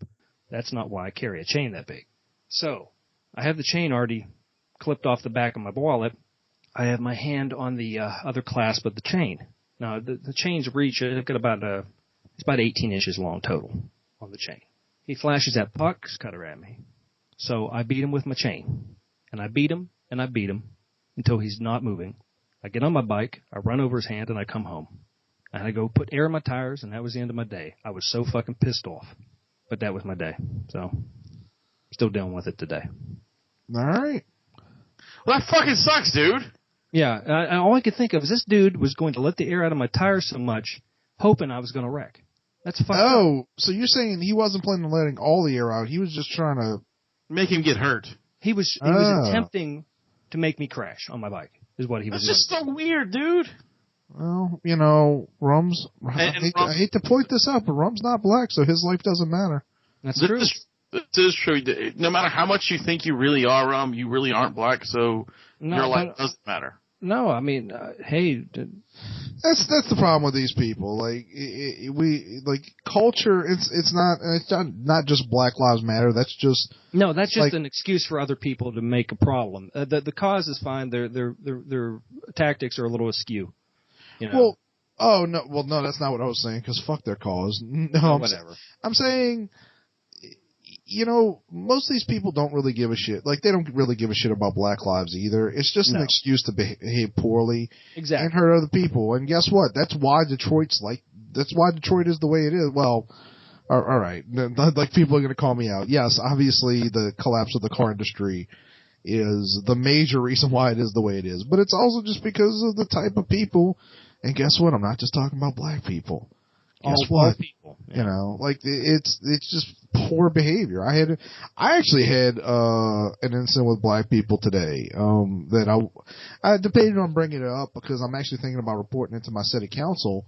Speaker 1: That's not why I carry a chain that big. So I have the chain already clipped off the back of my wallet. I have my hand on the other clasp of the chain. Now, the chain's reach, it's about 18 inches long total on the chain. He flashes that box cutter at me. So I beat him with my chain. And I beat him, and I beat him until he's not moving. I get on my bike, I run over his hand, and I come home. And I go put air in my tires, and that was the end of my day. I was so fucking pissed off. But that was my day. So, still dealing with it today.
Speaker 3: All right.
Speaker 2: Well, that fucking sucks, dude.
Speaker 1: Yeah, all I could think of is this dude was going to let the air out of my tires so much, hoping I was going to wreck. That's fucked up.
Speaker 3: Oh, so you're saying he wasn't planning on letting all the air out. He was just trying to
Speaker 2: make him get hurt.
Speaker 1: He was attempting to make me crash on my bike, is what he was doing.
Speaker 2: That's just so weird, dude.
Speaker 3: Well, Rum's... I hate to point this out, but Rum's not black, so his life doesn't matter.
Speaker 1: That's true.
Speaker 2: This is true. No matter how much you think you really are Rum, you really aren't black, so your life doesn't matter.
Speaker 1: No, I mean, hey...
Speaker 3: That's the problem with these people. Like, culture, it's not just Black Lives Matter, that's just...
Speaker 1: No, that's just an excuse for other people to make a problem. The cause is fine, their tactics are a little askew.
Speaker 3: Well, no, that's not what I was saying, because fuck their cause. No,
Speaker 1: whatever.
Speaker 3: I'm saying, most of these people don't really give a shit. Like, they don't really give a shit about Black lives either. It's just an excuse to behave poorly and hurt other people. And guess what? That's why Detroit is the way it is. Well, all right. Like, people are going to call me out. Yes, obviously the collapse of the car industry is the major reason why it is the way it is. But it's also just because of the type of people. And guess what? I'm not just talking about black people. Guess what?
Speaker 1: People. Yeah.
Speaker 3: It's just poor behavior. I actually had an incident with black people today that I debated on bringing it up because I'm actually thinking about reporting it to my city council.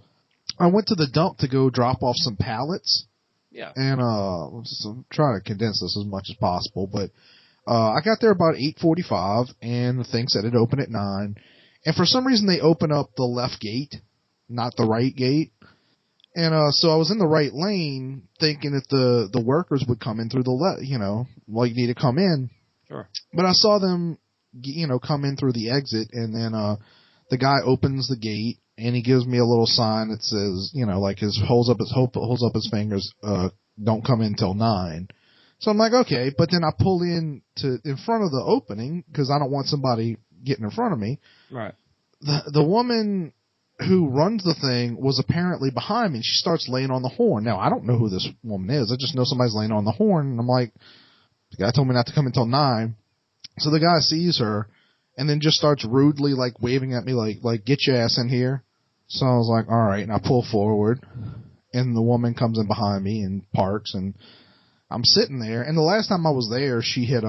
Speaker 3: I went to the dump to go drop off some pallets.
Speaker 1: Yeah.
Speaker 3: And I'm trying to condense this as much as possible, but I got there about 8:45, and the thing said it opened at 9. And for some reason, they open up the left gate, not the right gate. And so I was in the right lane, thinking that the workers would come in through the left, like need to come in.
Speaker 1: Sure.
Speaker 3: But I saw them, come in through the exit, and then the guy opens the gate, and he gives me a little sign that says, like holds up his fingers, don't come in till 9. So I'm like, okay, but then I pull in front of the opening because I don't want somebody getting in front of me.
Speaker 1: Right.
Speaker 3: The woman who runs the thing was apparently behind me. She starts laying on the horn. Now, I don't know who this woman is. I just know somebody's laying on the horn, and I'm like, the guy told me not to come until 9. So the guy sees her and then just starts rudely, like, waving at me like, get your ass in here. So I was like, all right, and I pull forward, and the woman comes in behind me and parks, and I'm sitting there. And the last time I was there, she had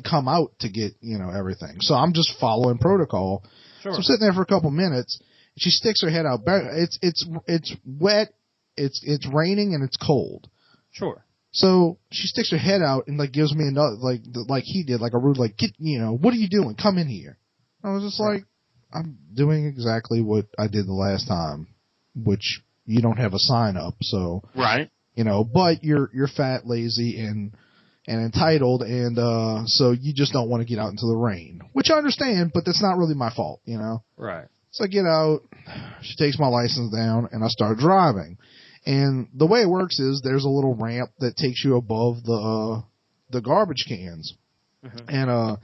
Speaker 3: come out to get, everything. So I'm just following protocol. Sure. So I'm sitting there for a couple minutes. She sticks her head out. It's wet. It's raining and it's cold.
Speaker 1: Sure.
Speaker 3: So she sticks her head out and like gives me another like he did, like a rude get, what are you doing? Come in here. I was just like, I'm doing exactly what I did the last time, which you don't have a sign up. So
Speaker 2: right.
Speaker 3: But you're fat, lazy, and entitled, and so you just don't want to get out into the rain, which I understand, but that's not really my fault,
Speaker 1: Right.
Speaker 3: So I get out, she takes my license down, and I start driving. And the way it works is there's a little ramp that takes you above the garbage cans. Mm-hmm. And I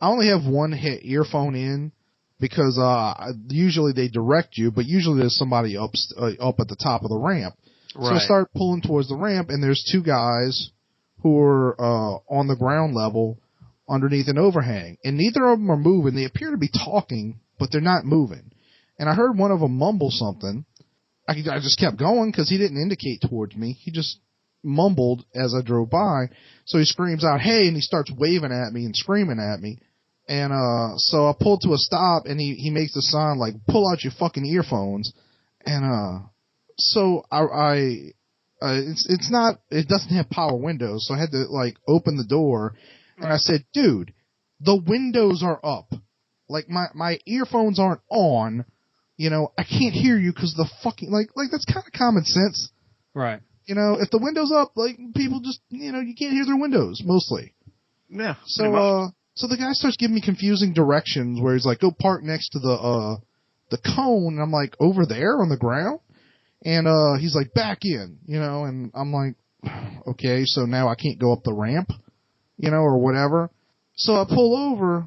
Speaker 3: only have one earphone in because usually they direct you, but usually there's somebody up at the top of the ramp. Right. So I start pulling towards the ramp, and there's two guys who are on the ground level underneath an overhang. And neither of them are moving. They appear to be talking, but they're not moving. And I heard one of them mumble something. I just kept going because he didn't indicate towards me. He just mumbled as I drove by. So he screams out, hey, and he starts waving at me and screaming at me. And so I pulled to a stop, and he makes the sign like, pull out your fucking earphones. And so it doesn't have power windows, so I had to like open the door, and I said, dude, the windows are up. Like my earphones aren't on, I can't hear you because the fucking, like that's kind of common sense.
Speaker 1: Right.
Speaker 3: If the window's up, like people just, you can't hear their windows mostly.
Speaker 2: Yeah.
Speaker 3: So the guy starts giving me confusing directions where he's like, go park next to the cone, and I'm like, over there on the ground? And he's like, back in, and I'm like, okay, so now I can't go up the ramp, or whatever. So I pull over,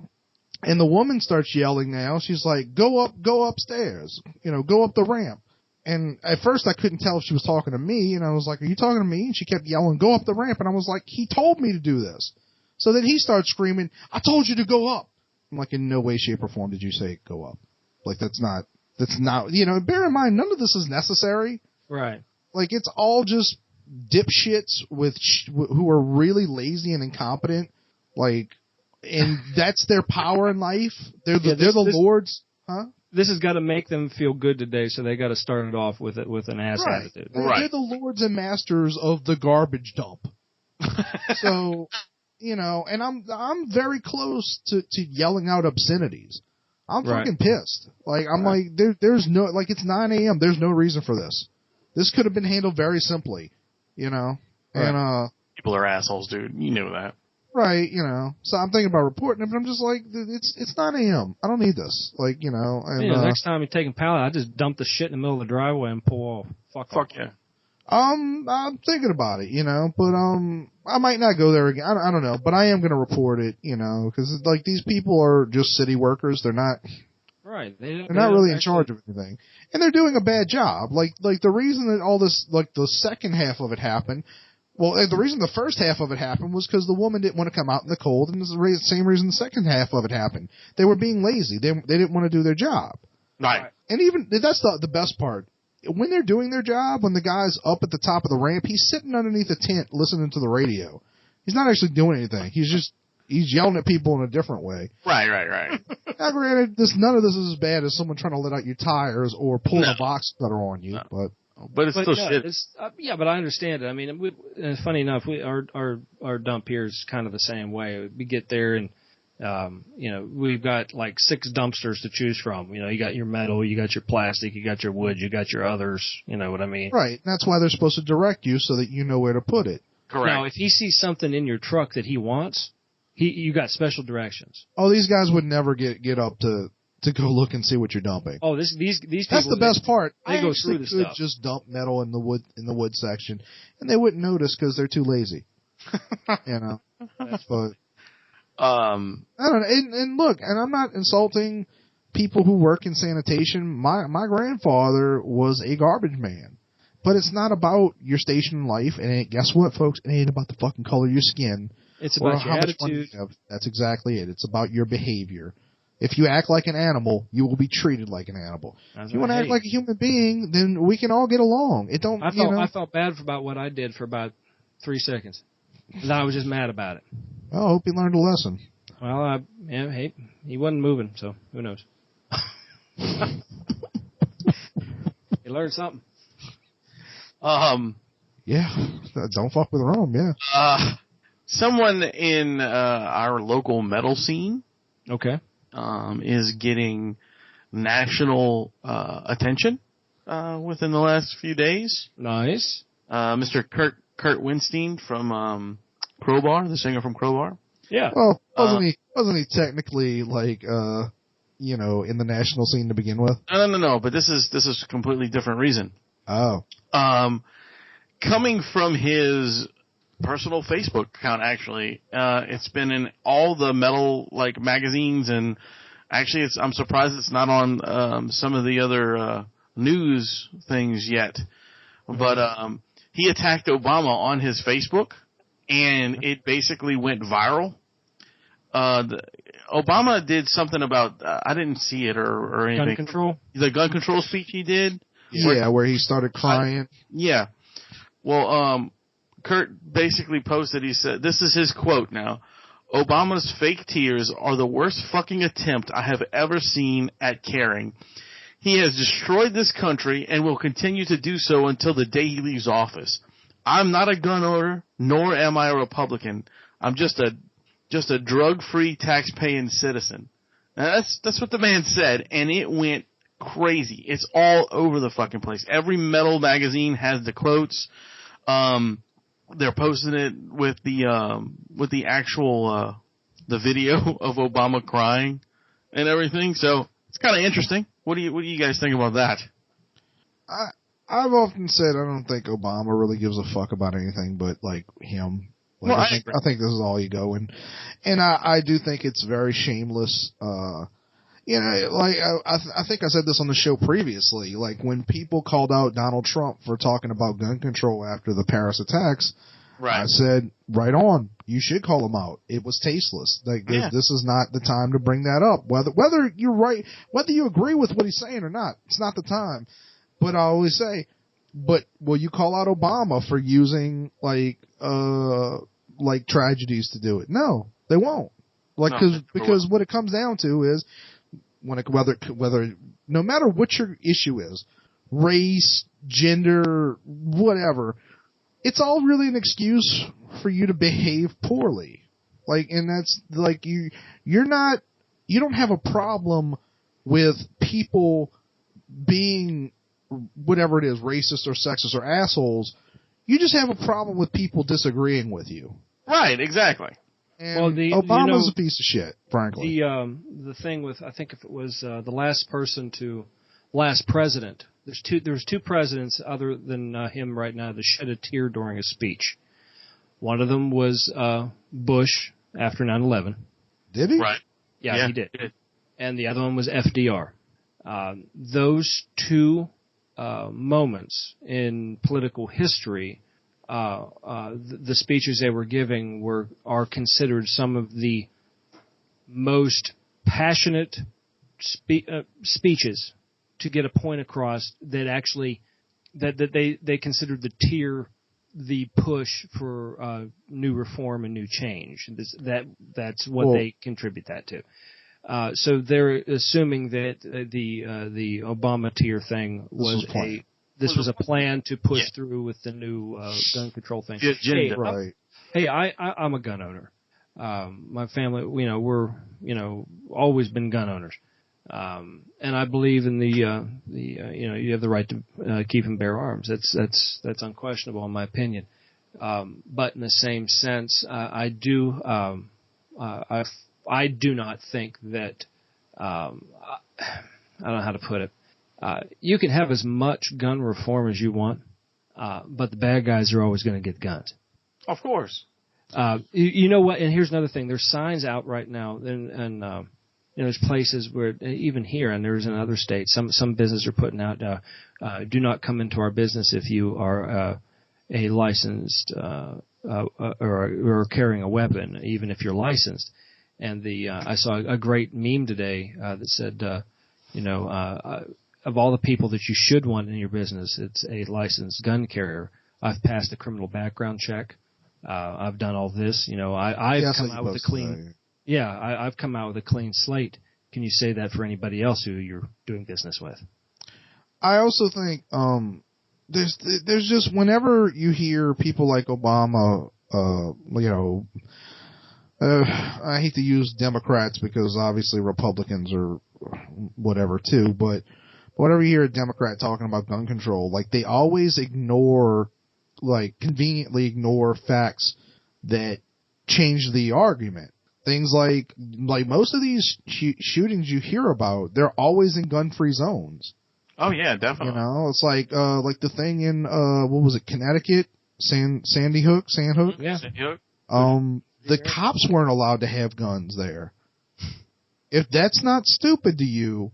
Speaker 3: and the woman starts yelling now. She's like, go upstairs, go up the ramp. And at first I couldn't tell if she was talking to me, and I was like, are you talking to me? And she kept yelling, go up the ramp. And I was like, he told me to do this. So then he starts screaming, I told you to go up. I'm like, in no way, shape, or form did you say go up. Like, that's not, bear in mind, none of this is necessary.
Speaker 1: Right.
Speaker 3: Like, it's all just dipshits who are really lazy and incompetent. Like, and that's their power in life. They're the lords. Huh?
Speaker 1: This has got to make them feel good today, so they got to start it off with an ass attitude.
Speaker 3: They're the lords and masters of the garbage dump. So, and I'm very close to yelling out obscenities. I'm fucking pissed. Like, I'm like, there's no, like, it's 9 a.m. There's no reason for this. This could have been handled very simply,
Speaker 2: Right.
Speaker 3: And,
Speaker 2: people are assholes, dude. You know that.
Speaker 3: Right, So I'm thinking about reporting it, but I'm just like, it's 9 a.m. I don't need this. Like, and,
Speaker 1: next time you're taking pallet, I just dump the shit in the middle of the driveway and pull off.
Speaker 2: Fuck yeah.
Speaker 3: I'm thinking about it, but I might not go there again. I don't know, but I am going to report it, because like these people are just city workers. They're not
Speaker 1: right.
Speaker 3: They're not really in charge of anything, and they're doing a bad job. Like the reason that all this, like the second half of it happened. Well, the reason the first half of it happened was because the woman didn't want to come out in the cold, and it's the same reason the second half of it happened. They were being lazy. They didn't want to do their job.
Speaker 2: Right.
Speaker 3: And even that's the best part. when they're doing their job, when the guy's up at the top of the ramp, he's sitting underneath a tent listening to the radio. He's not actually doing anything. He's yelling at people in a different way.
Speaker 2: Right.
Speaker 3: Now, granted, none of this is as bad as someone trying to let out your tires or pulling a box cutter on you,
Speaker 2: but it's still shit.
Speaker 1: Yeah, but I understand it. I mean, funny enough, our dump here is kind of the same way. We get there and, we've got like 6 dumpsters to choose from. You got your metal, you got your plastic, you got your wood, you got your others. You know what I mean?
Speaker 3: Right. That's why they're supposed to direct you so that you know where to put it.
Speaker 2: Correct.
Speaker 1: Now, if he sees something in your truck that he wants, you got special directions.
Speaker 3: Oh, these guys would never get up to go look and see what you're dumping.
Speaker 1: Oh, these people.
Speaker 3: That's the best part.
Speaker 1: They go through the stuff.
Speaker 3: Could just dump metal in the wood section, and they wouldn't notice because they're too lazy. But I don't know. And look, and I'm not insulting people who work in sanitation. My grandfather was a garbage man. But it's not about your station in life, and guess what, folks? It ain't about the fucking color of your skin.
Speaker 1: It's about your attitude.
Speaker 3: That's exactly it. It's about your behavior. If you act like an animal, you will be treated like an animal. If you want to act like a human being, then we can all get along. I
Speaker 1: felt bad about what I did for about 3 seconds. And I was just mad about it.
Speaker 3: Well, I hope he learned a lesson.
Speaker 1: Well, hey, he wasn't moving, so who knows? He learned something.
Speaker 3: Yeah, don't fuck with Rum, yeah.
Speaker 2: Someone in our local metal scene,
Speaker 1: okay,
Speaker 2: is getting national attention within the last few days.
Speaker 1: Nice.
Speaker 2: Mr. Kurt Winston from Crowbar, the singer from Crowbar.
Speaker 1: Yeah.
Speaker 3: Well, wasn't he technically like in the national scene to begin with?
Speaker 2: No. But this is a completely different reason.
Speaker 3: Oh.
Speaker 2: Coming from his personal Facebook account, actually, it's been in all the metal magazines, and actually, I'm surprised it's not on some of the other news things yet. But he attacked Obama on his Facebook, and it basically went viral. Obama did something about I didn't see it or anything.
Speaker 1: Gun control.
Speaker 2: The gun control speech he did.
Speaker 3: Yeah, where he started crying.
Speaker 2: Yeah. Well, Kurt basically posted, he said, this is his quote now, "Obama's fake tears are the worst fucking attempt I have ever seen at caring. He has destroyed this country and will continue to do so until the day he leaves office. I'm not a gun owner, nor am I a Republican. I'm just a drug-free, tax-paying citizen." Now, that's what the man said, and it went crazy. It's all over the fucking place. Every metal magazine has the quotes. They're posting it with the actual the video of Obama crying and everything. So it's kind of interesting. What do you guys think about that?
Speaker 3: I've often said I don't think Obama really gives a fuck about anything but him. I think this is all ego, and I do think it's very shameless. I think I said this on the show previously. When people called out Donald Trump for talking about gun control after the Paris attacks, right. I said, right on. You should call him out. It was tasteless. This is not the time to bring that up. Whether you're right, whether you agree with what he's saying or not, it's not the time. But I always say, will you call out Obama for using tragedies to do it? No, they won't. Because what it comes down to is whether no matter what your issue is, race, gender, whatever, it's all really an excuse for you to behave poorly. And that's you don't have a problem with people being whatever it is, racist or sexist or assholes. You just have a problem with people disagreeing with you.
Speaker 2: Right, exactly.
Speaker 3: And Obama's a piece of shit, frankly.
Speaker 1: The thing with, I think if it was the last president, there's two presidents other than him right now that shed a tear during a speech. One of them was Bush after 9/11.
Speaker 3: Did he?
Speaker 2: Right.
Speaker 1: Yeah, he did. And the other one was FDR. Those two moments in political history, the speeches they were giving are considered some of the most passionate speeches to get a point across that actually that they considered the push for new reform and new change. That's what they contribute that to. So they're assuming that the Obama tier thing was a plan to push through with the new gun control thing.
Speaker 2: The agenda.
Speaker 1: Hey, I'm a gun owner. My family, we're always been gun owners. And I believe in you have the right to keep and bear arms. That's unquestionable in my opinion. But in the same sense, I do not think that, I don't know how to put it. You can have as much gun reform as you want, but the bad guys are always going to get guns.
Speaker 2: Of course.
Speaker 1: You know what? And here's another thing. There's signs out right now, and there's places where, even here, and there's in other states, some businesses are putting out, do not come into our business if you are a licensed or carrying a weapon, even if you're licensed. And I saw a great meme today that said, of all the people that you should want in your business, it's a licensed gun carrier. I've passed a criminal background check. I've done all this. I've come out with a clean. Yeah, I've come out with a clean slate. Can you say that for anybody else who you're doing business with?
Speaker 3: I also think there's just, whenever you hear people like Obama, I hate to use Democrats because obviously Republicans are whatever too, but whenever you hear a Democrat talking about gun control, like, they always conveniently ignore facts that change the argument. Things like most of these shootings you hear about, they're always in gun-free zones.
Speaker 2: Oh yeah, definitely.
Speaker 3: It's like the thing in what was it, Connecticut, Sandy Hook.
Speaker 1: Yeah.
Speaker 2: Sandy Hook.
Speaker 3: The cops weren't allowed to have guns there. If that's not stupid to you,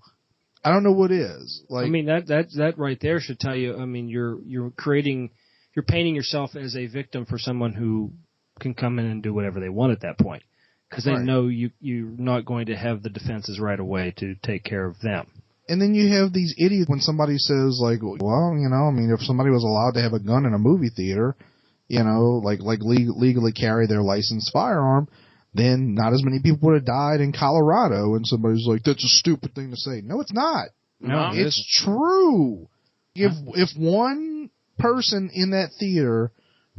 Speaker 3: I don't know what is.
Speaker 1: That right there should tell you. You're painting yourself as a victim for someone who can come in and do whatever they want at that point, because they know you're not going to have the defenses right away to take care of them.
Speaker 3: And then you have these idiots when somebody says, like, well, if somebody was allowed to have a gun in a movie theater, legally carry their licensed firearm, then not as many people would have died in Colorado. And somebody's like, that's a stupid thing to say. No, it's not.
Speaker 2: No,
Speaker 3: it's true. If one person in that theater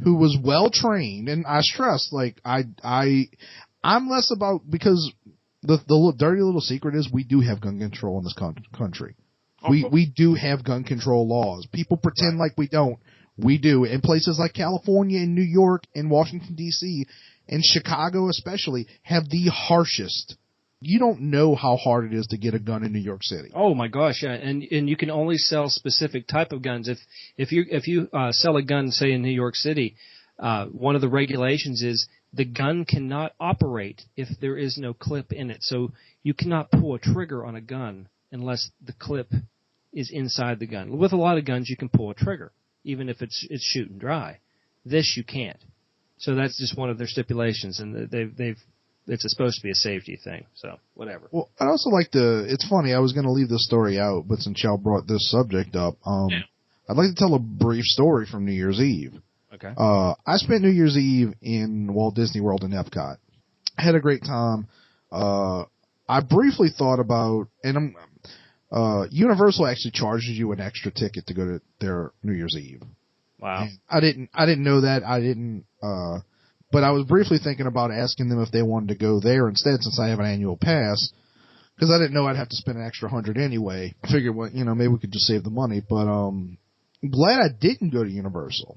Speaker 3: who was well trained, and I stress, I'm less about, because the dirty little secret is we do have gun control in this country. We do have gun control laws. People pretend like we don't. We do. In places like California and New York and Washington, D.C., and Chicago especially, have the harshest. You don't know how hard it is to get a gun in New York City.
Speaker 1: Oh my gosh, yeah. And you can only sell specific type of guns. If you sell a gun, say in New York City, one of the regulations is the gun cannot operate if there is no clip in it. So you cannot pull a trigger on a gun unless the clip is inside the gun. With a lot of guns, you can pull a trigger, even if it's shooting dry. This you can't. So that's just one of their stipulations, and it's supposed to be a safety thing. So whatever.
Speaker 3: Well, I'd also like to. It's funny. I was going to leave this story out, but since y'all brought this subject up, I'd like to tell a brief story from New Year's Eve.
Speaker 1: Okay.
Speaker 3: I spent New Year's Eve in Walt Disney World in Epcot. I had a great time. I briefly thought about, and Universal actually charges you an extra ticket to go to their New Year's Eve.
Speaker 1: Wow.
Speaker 3: And I didn't know that. But I was briefly thinking about asking them if they wanted to go there instead, since I have an annual pass, because I didn't know I'd have to spend an extra $100 anyway. I figured, maybe we could just save the money. But I'm glad I didn't go to Universal.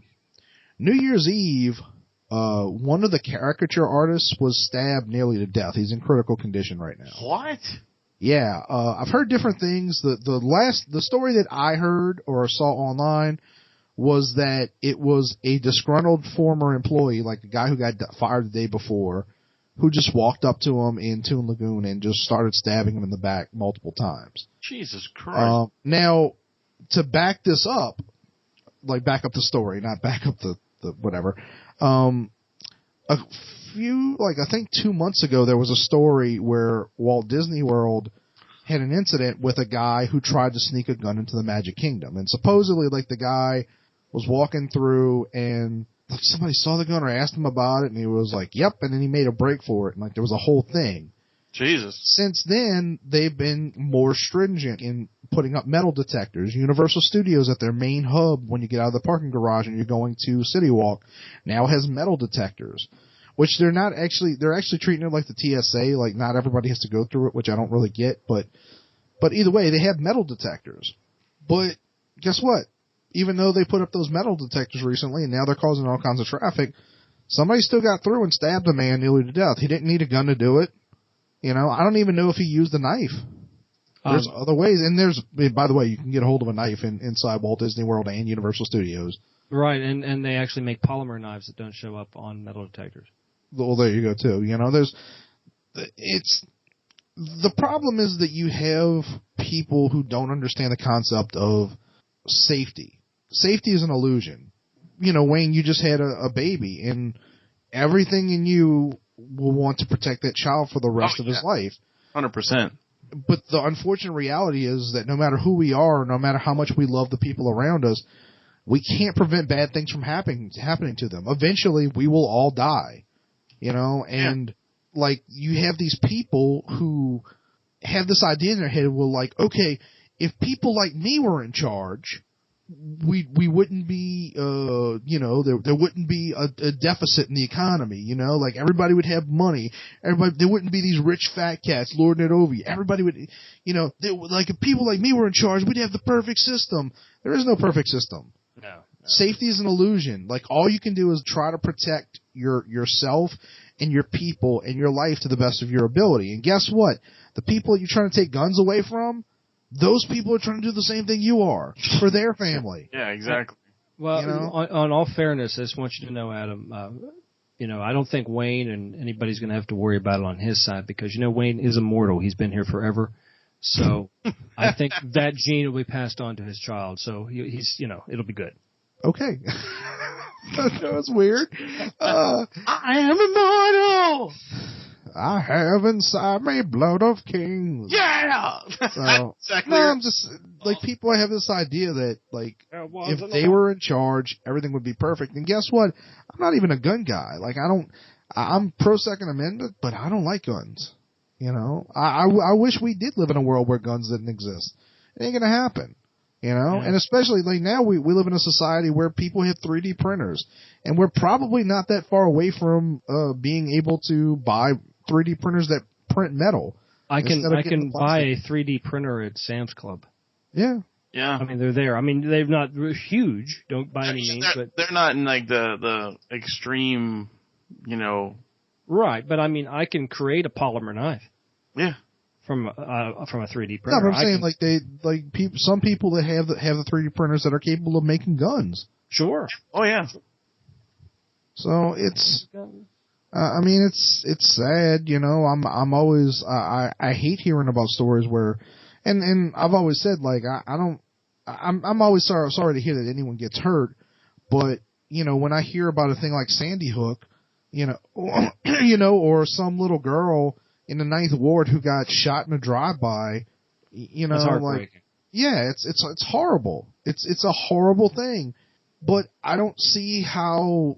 Speaker 3: New Year's Eve, one of the caricature artists was stabbed nearly to death. He's in critical condition right now.
Speaker 2: What?
Speaker 3: Yeah, I've heard different things. The story that I heard or saw online was that it was a disgruntled former employee, like a guy who got fired the day before, who just walked up to him in Toon Lagoon and just started stabbing him in the back multiple times.
Speaker 2: Jesus Christ.
Speaker 3: Now, to back this up, back up the story, not back up the whatever. A few, I think 2 months ago, there was a story where Walt Disney World had an incident with a guy who tried to sneak a gun into the Magic Kingdom. And supposedly, like, the guy was walking through and like somebody saw the gun or asked him about it, and he was like, yep, and then he made a break for it, and like there was a whole thing.
Speaker 2: Jesus.
Speaker 3: Since then, they've been more stringent in putting up metal detectors. Universal Studios, at their main hub when you get out of the parking garage and you're going to City Walk, now has metal detectors, which they're actually treating it like the TSA, like not everybody has to go through it, which I don't really get, but either way, they have metal detectors. But guess what? Even though they put up those metal detectors recently and now they're causing all kinds of traffic, somebody still got through and stabbed a man nearly to death. He didn't need a gun to do it. You know, I don't even know if he used a knife. There's other ways. And by the way, you can get a hold of a knife inside Walt Disney World and Universal Studios.
Speaker 1: Right, and they actually make polymer knives that don't show up on metal detectors.
Speaker 3: Well, there you go too. You know, the problem is that you have people who don't understand the concept of safety. Safety is an illusion. You know, Wayne, you just had a baby, and everything in you will want to protect that child for the rest of his life.
Speaker 2: 100%.
Speaker 3: But the unfortunate reality is that no matter who we are, no matter how much we love the people around us, we can't prevent bad things from happening to them. Eventually, we will all die. You know, and like you have these people who have this idea in their head, well, like, okay, if people like me were in charge, we wouldn't be, you know, there wouldn't be a deficit in the economy, you know, like everybody would have money. There wouldn't be these rich fat cats lording it over you. Everybody would, you know, like if people like me were in charge, we'd have the perfect system. There is no perfect system.
Speaker 1: No.
Speaker 3: Safety is an illusion. Like all you can do is try to protect yourself and your people and your life to the best of your ability. And guess what? The people you're trying to take guns away from, those people are trying to do the same thing you are for their family.
Speaker 2: Yeah, exactly.
Speaker 1: Well,
Speaker 3: you know?
Speaker 1: on all fairness, I just want you to know, Adam, you know, I don't think Wayne and anybody's going to have to worry about it on his side because, you know, Wayne is immortal. He's been here forever. So I think that gene will be passed on to his child. So he's, you know, it'll be good.
Speaker 3: Okay. That was weird.
Speaker 2: I am immortal!
Speaker 3: I have inside me blood of kings.
Speaker 2: Yeah!
Speaker 3: So,
Speaker 2: exactly.
Speaker 3: no, I'm just, like, people have this idea that, like, if they were in charge, everything would be perfect. And guess what? I'm not even a gun guy. Like, I'm pro Second Amendment, but I don't like guns. You know? I wish we did live in a world where guns didn't exist. It ain't gonna happen. You know, and especially like now we live in a society where people have 3D printers, and we're probably not that far away from being able to buy 3D printers that print metal.
Speaker 1: I can buy a 3D printer at Sam's Club.
Speaker 3: Yeah.
Speaker 2: Yeah.
Speaker 1: I mean, they're there. I mean, they're not huge, don't by any means, but
Speaker 2: they're not in like the extreme, you know.
Speaker 1: Right, but I mean, I can create a polymer knife.
Speaker 2: Yeah.
Speaker 1: From a 3D printer.
Speaker 3: No, but I'm saying some people that have the 3D printers that are capable of making guns.
Speaker 1: Sure.
Speaker 2: Oh yeah.
Speaker 3: So it's, I mean, it's sad, you know. I'm always I hate hearing about stories where, and I've always said like I'm always sorry to hear that anyone gets hurt, but you know when I hear about a thing like Sandy Hook, you know, or some little girl in the 9th Ward who got shot in a drive-by, you know, like, yeah, it's horrible. It's a horrible thing, but I don't see how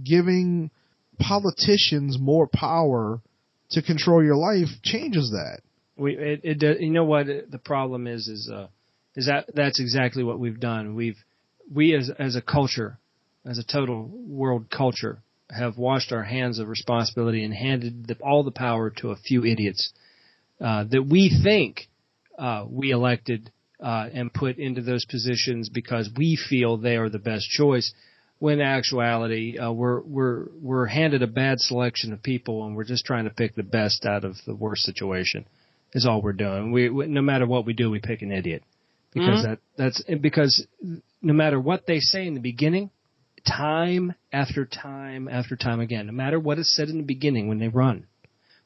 Speaker 3: giving politicians more power to control your life changes that.
Speaker 1: You know what the problem is that's exactly what we've done. We as a culture, as a total world culture, have washed our hands of responsibility and handed all the power to a few idiots that we think we elected and put into those positions because we feel they are the best choice. When in actuality, we're handed a bad selection of people, and we're just trying to pick the best out of the worst situation. Is all we're doing. We no matter what we do, we pick an idiot because because no matter what they say in the beginning. Time after time after time again, no matter what is said in the beginning when they run,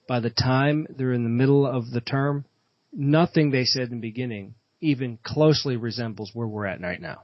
Speaker 1: by the time they're in the middle of the term, nothing they said in the beginning even closely resembles where we're at right now,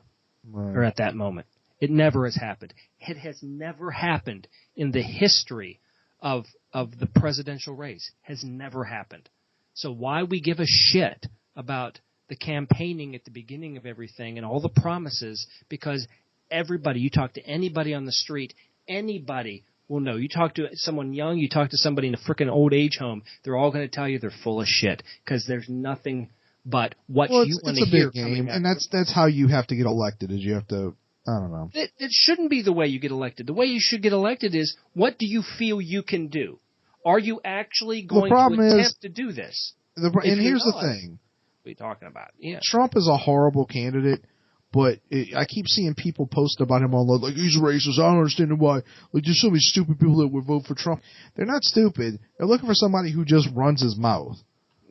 Speaker 1: or at that moment. It never has happened. It has never happened in the history of the presidential race. Has never happened. So why we give a shit about the campaigning at the beginning of everything and all the promises? Because everybody, you talk to anybody on the street, anybody will know. You talk to someone young, you talk to somebody in a freaking old age home, they're all going to tell you they're full of shit because there's nothing but what you want to hear.
Speaker 3: It's a big game, and that's how you have to get elected. Is you have to, I don't know.
Speaker 1: It shouldn't be the way you get elected. The way you should get elected is, what do you feel you can do? Are you actually going to attempt to do this?
Speaker 3: And here's the thing.
Speaker 1: What are you talking about? Yeah.
Speaker 3: Trump is a horrible candidate, but I keep seeing people post about him online, like, he's racist. I don't understand why. Like, there's so many stupid people that would vote for Trump. They're not stupid. They're looking for somebody who just runs his mouth.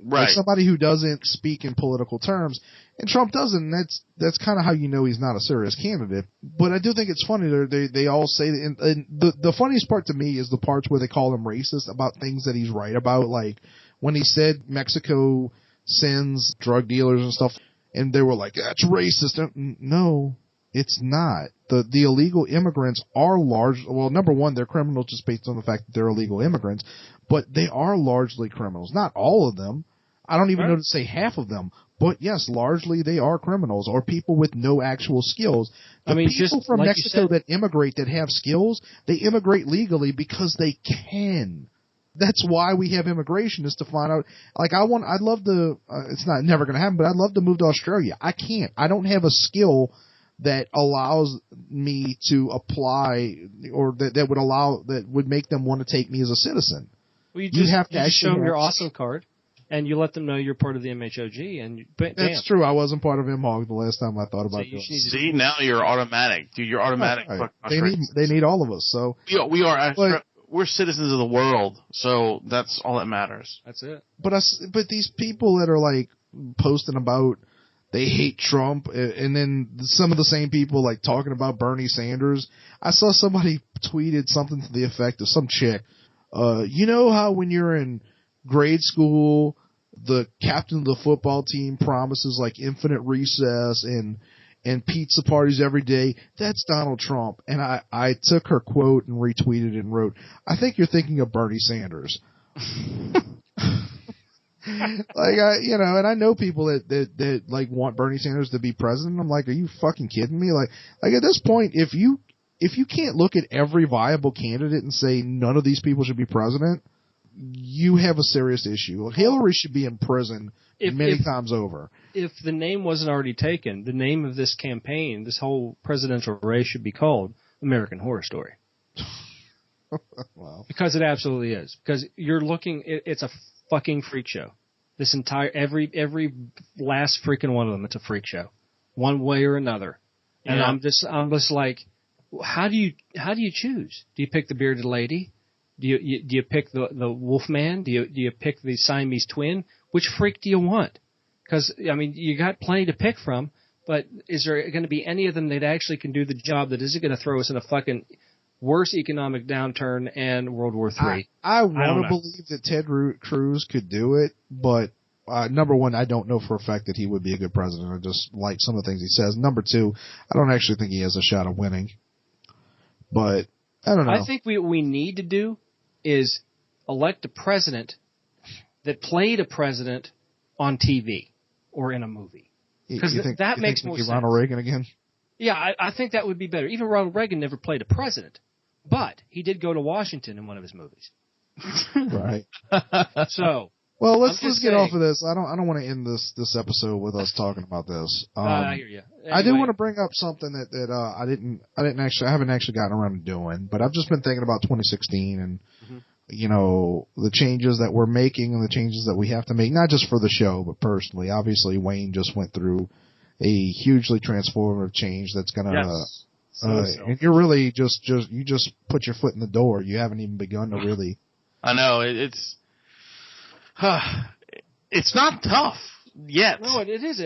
Speaker 2: Right.
Speaker 3: Like somebody who doesn't speak in political terms. And Trump doesn't. That's kind of how you know he's not a serious candidate. But I do think it's funny. They all say that, and the funniest part to me is the parts where they call him racist about things that he's right about. Like when he said Mexico sends drug dealers and stuff, and they were like, that's racist. No, it's not. The illegal immigrants are well, number one, they're criminals just based on the fact that they're illegal immigrants, but they are largely criminals. Not all of them. I don't even know to say half of them, but yes, largely they are criminals or people with no actual skills. People from like Mexico that immigrate that have skills, they immigrate legally because they can. That's why we have immigration, is to find out. Like I'd love to. It's never going to happen, but I'd love to move to Australia. I can't. I don't have a skill that allows me to apply, or that would make them want to take me as a citizen.
Speaker 1: Well, you have to show them your awesome card, and you let them know you're part of the MHOG. And
Speaker 3: that's true. I wasn't part of MHOG the last time I thought about it.
Speaker 2: See, now you're automatic, dude. You're automatic.
Speaker 3: Right. They need all of us. So
Speaker 2: we are. We're citizens of the world, so that's all that matters.
Speaker 1: That's it.
Speaker 3: But these people that are like posting about they hate Trump, and then some of the same people like talking about Bernie Sanders. I saw somebody tweeted something to the effect of some chick. You know how when you're in grade school, the captain of the football team promises like infinite recess and pizza parties every day? That's Donald Trump. And I took her quote and retweeted it and wrote, I think you're thinking of Bernie Sanders. And I know people that like want Bernie Sanders to be president. I'm like, are you fucking kidding me? Like at this point, if you can't look at every viable candidate and say none of these people should be president, you have a serious issue. Hillary should be in prison many times over.
Speaker 1: If the name wasn't already taken, the name of this campaign, this whole presidential race, should be called American Horror Story.
Speaker 3: Wow.
Speaker 1: Because it absolutely is. Because you're looking, it's a fucking freak show. This entire, every last freaking one of them, it's a freak show, one way or another. And I'm just like, how do you choose? Do you pick the bearded lady? Do you pick the wolf man? Do you pick the Siamese twin? Which freak do you want? Because you got plenty to pick from, but is there going to be any of them that actually can do the job that isn't going to throw us in a fucking worse economic downturn and World War III?
Speaker 3: I want to believe that Ted Cruz could do it, but number one, I don't know for a fact that he would be a good president. I just like some of the things he says. Number two, I don't actually think he has a shot of winning. But I don't know.
Speaker 1: I think what we need to do is elect a president that played a president on TV or in a movie. Because that makes more sense.
Speaker 3: Ronald Reagan again?
Speaker 1: Yeah, I think that would be better. Even Ronald Reagan never played a president, but he did go to Washington in one of his movies.
Speaker 3: Right.
Speaker 1: So.
Speaker 3: Well, let's get off of this. I don't want to end this episode with us talking about this.
Speaker 1: I hear you. Anyway.
Speaker 3: I do want to bring up something that I haven't actually gotten around to doing, but I've just been thinking about 2016 and the changes that we're making and the changes that we have to make, not just for the show, but personally. Obviously, Wayne just went through a hugely transformative change that's gonna.
Speaker 1: Yes.
Speaker 3: And you're really just put your foot in the door. You haven't even begun to really.
Speaker 2: I know it's not tough yet.
Speaker 1: No, it is.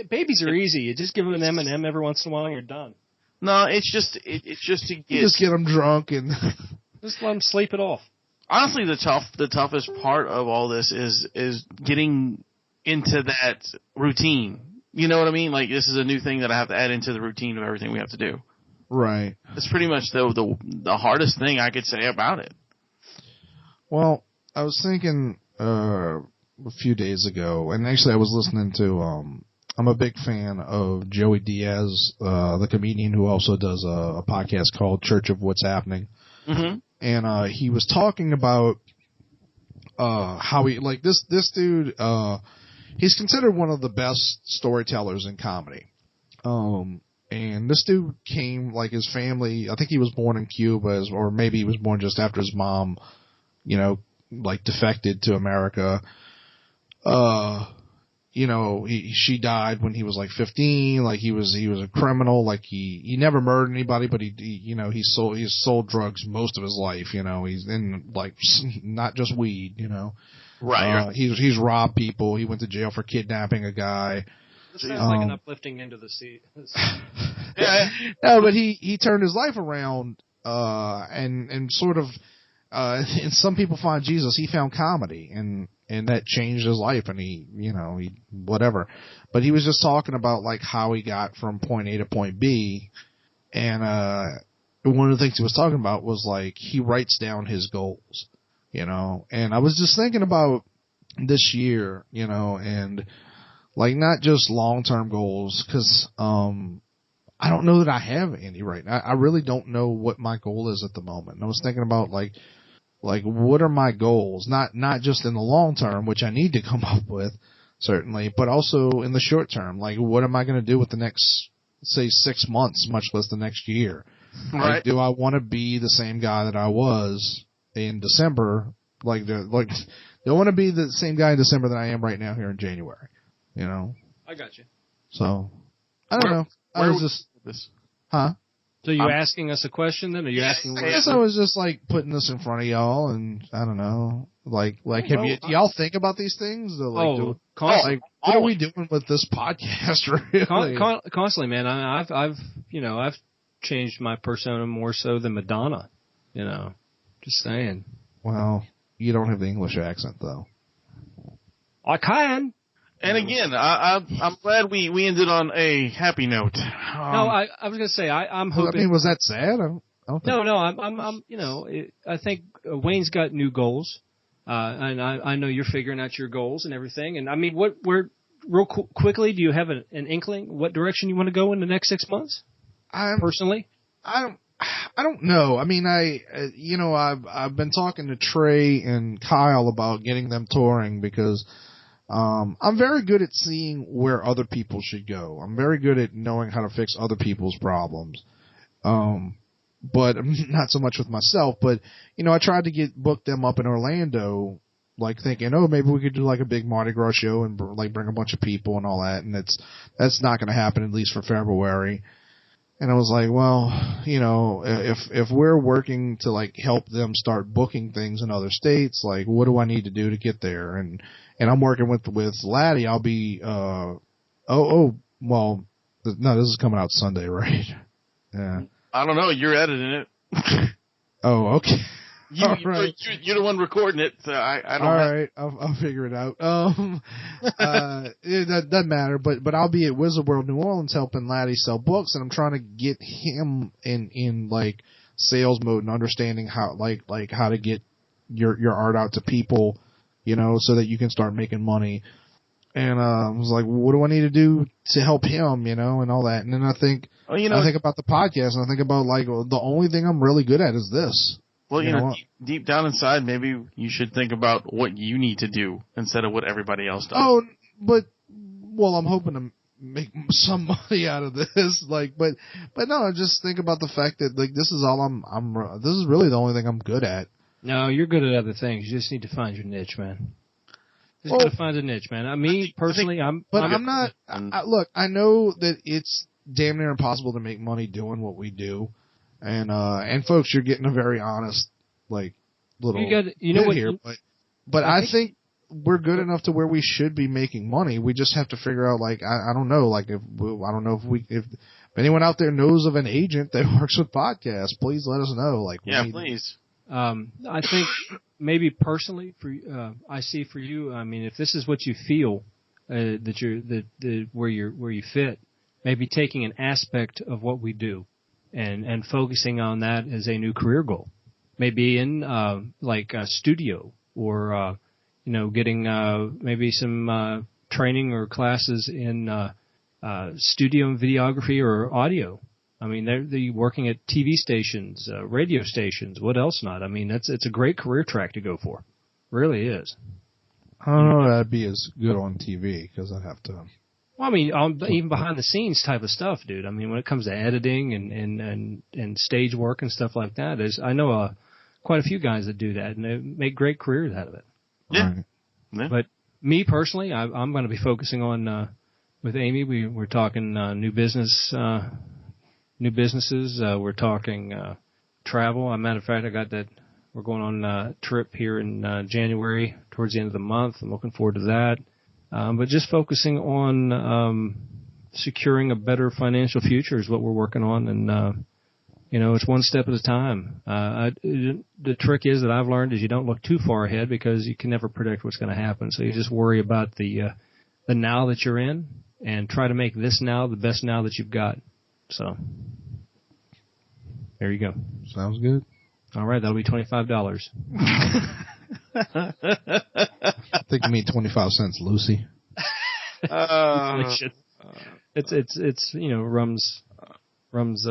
Speaker 1: Babies are easy. You just give them an M&M every once in a while, and you're done.
Speaker 2: No, it's just to get.
Speaker 3: You just get them drunk and
Speaker 1: just let them sleep it off.
Speaker 2: Honestly, the toughest part of all this is getting into that routine. You know what I mean? Like, this is a new thing that I have to add into the routine of everything we have to do.
Speaker 3: Right.
Speaker 2: It's pretty much the hardest thing I could say about it.
Speaker 3: Well, I was thinking a few days ago, and actually I was listening to, I'm a big fan of Joey Diaz, the comedian who also does a podcast called Church of What's Happening.
Speaker 2: Mm-hmm.
Speaker 3: And he was talking about how he, like, this dude, he's considered one of the best storytellers in comedy. And this dude came, like, his family, I think he was born in Cuba, or maybe he was born just after his mom, you know, like, defected to America. You know, she died when he was like 15. Like, he was a criminal. Like, he never murdered anybody, but he sold drugs most of his life. You know, he's in, like, not just weed. You know,
Speaker 2: Right.
Speaker 3: He's robbed people. He went to jail for kidnapping a guy.
Speaker 1: This sounds like an uplifting end of the sea.
Speaker 2: Yeah.
Speaker 3: No, but he turned his life around, and sort of, and some people find Jesus. He found comedy, and that changed his life, and he whatever. But he was just talking about, like, how he got from point A to point B, and one of the things he was talking about was, like, he writes down his goals, you know. And I was just thinking about this year, you know, and, like, not just long-term goals, because I don't know that I have any right now. I really don't know what my goal is at the moment. And I was thinking about, like, what are my goals? Not just in the long term, which I need to come up with, certainly, but also in the short term. Like, what am I going to do with the next, say, 6 months, much less the next year?
Speaker 2: Right.
Speaker 3: Like, do I want to be the same guy that I was in December? Do I want to be the same guy in December that I am right now here in January? You know?
Speaker 1: I got you.
Speaker 3: So, I don't know. I was just,
Speaker 2: this.
Speaker 3: huh?
Speaker 1: So you asking us a question then? Are you asking?
Speaker 3: I guess I was just, like, putting this in front of y'all, and I don't know. Like, do y'all think about these things? Or, like, what are we doing with this podcast, really?
Speaker 1: Constantly, man. I've changed my persona more so than Madonna. You know, just saying.
Speaker 3: Well, you don't have the English accent, though.
Speaker 1: I can.
Speaker 2: And again, I'm glad we ended on a happy note.
Speaker 1: No, I was gonna say I'm hoping.
Speaker 3: I mean, was that sad? I don't think.
Speaker 1: No, I'm I think Wayne's got new goals, and I know you're figuring out your goals and everything. And I mean, quickly, do you have an inkling what direction you want to go in the next 6 months? Personally,
Speaker 3: I don't know. I mean, I've been talking to Trey and Kyle about getting them touring because. I'm very good at seeing where other people should go. I'm very good at knowing how to fix other people's problems. But not so much with myself, but, you know, I tried to book them up in Orlando, like thinking, oh, maybe we could do like a big Mardi Gras show and like bring a bunch of people and all that. And that's not going to happen, at least for February. And I was like, well, you know, if we're working to like help them start booking things in other states, like what do I need to do to get there? And I'm working with Laddie. I'll be, well, no, this is coming out Sunday, right? Yeah.
Speaker 2: I don't know. You're editing it.
Speaker 3: Oh, okay.
Speaker 2: You're the one recording it. So I don't.
Speaker 3: All right, I'll figure it out. That doesn't matter. But I'll be at Wizard World New Orleans helping Laddie sell books, and I'm trying to get him in like sales mode and understanding how like how to get your art out to people, you know, so that you can start making money. And I was like, what do I need to do to help him, you know, and all that. And then I think I think about the podcast, and I think about like the only thing I'm really good at is this.
Speaker 2: Well, you know, deep down inside, maybe you should think about what you need to do instead of what everybody else does.
Speaker 3: Oh, I'm hoping to make some money out of this. Like, but no, just think about the fact that like this is all this is really the only thing I'm good at.
Speaker 1: No, you're good at other things. You just need to find your niche, man. Just gotta find a niche, man. I'm not. Look, I know that it's damn near impossible to make money doing what we do. And folks, you're getting a very honest, like, little here, but I think we're good enough to where we should be making money. We just have to figure out, like, I don't know, like, if anyone out there knows of an agent that works with podcasts, please let us know. Like,
Speaker 2: please.
Speaker 1: I think maybe personally I see for you, I mean, if this is what you feel, where you fit, maybe taking an aspect of what we do. And focusing on that as a new career goal, maybe in like a studio or getting maybe some training or classes in studio and videography or audio. I mean, they're working at TV stations, radio stations. What else not? I mean, it's a great career track to go for. Really is.
Speaker 3: I don't know if that'd be as good on TV because I'd have to.
Speaker 1: Well, I mean, even behind the scenes type of stuff, dude. I mean, when it comes to editing and stage work and stuff like that, I know quite a few guys that do that, and they make great careers out of it.
Speaker 2: Yeah.
Speaker 3: Right.
Speaker 2: Yeah.
Speaker 1: But me personally, I'm going to be focusing on with Amy. We're talking new businesses. We're talking travel. As a matter of fact, I got that. We're going on a trip here in January, towards the end of the month. I'm looking forward to that. But just focusing on securing a better financial future is what we're working on, and it's one step at a time. The trick is that I've learned is you don't look too far ahead because you can never predict what's going to happen. So you just worry about the now that you're in, and try to make this now the best now that you've got. So there you go.
Speaker 3: Sounds good.
Speaker 1: All right, that'll be $25.
Speaker 3: I think you mean 25 cents, Lucy.
Speaker 1: It's Rum's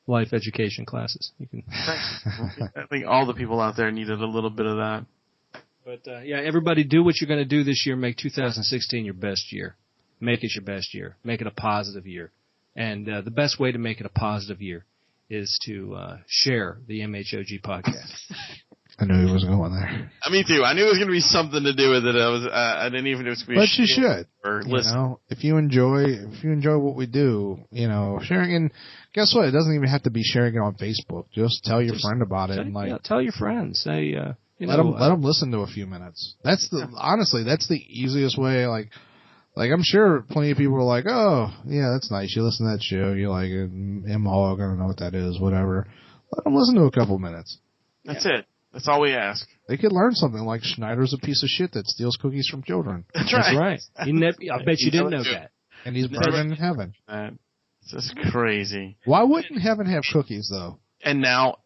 Speaker 1: life education classes. You can.
Speaker 2: I think all the people out there needed a little bit of that.
Speaker 1: But everybody, do what you're going to do this year. Make 2016 your best year. Make it your best year. Make it a positive year. And the best way to make it a positive year is to share the MHOG podcast.
Speaker 3: I knew he was going there.
Speaker 2: Me too. I knew it was going to be something to do with it. I didn't even know it was going to be.
Speaker 3: But you should.
Speaker 2: Or listen.
Speaker 3: If you enjoy what we do, sharing. And guess what? It doesn't even have to be sharing it on Facebook. Just tell your friend about it.
Speaker 1: Tell your friends. Say,
Speaker 3: let them listen to a few minutes. Honestly, that's the easiest way. Like I'm sure plenty of people are like, oh yeah, that's nice. You listen to that show. You like it. M-Hog, I don't know what that is. Whatever. Let them listen to a couple minutes.
Speaker 2: That's it. That's all we ask.
Speaker 3: They could learn something like Schneider's a piece of shit that steals cookies from children.
Speaker 2: That's right.
Speaker 1: I bet you didn't know that.
Speaker 3: And he's burning in heaven.
Speaker 2: It's just crazy.
Speaker 3: Why wouldn't heaven have cookies though?
Speaker 2: And now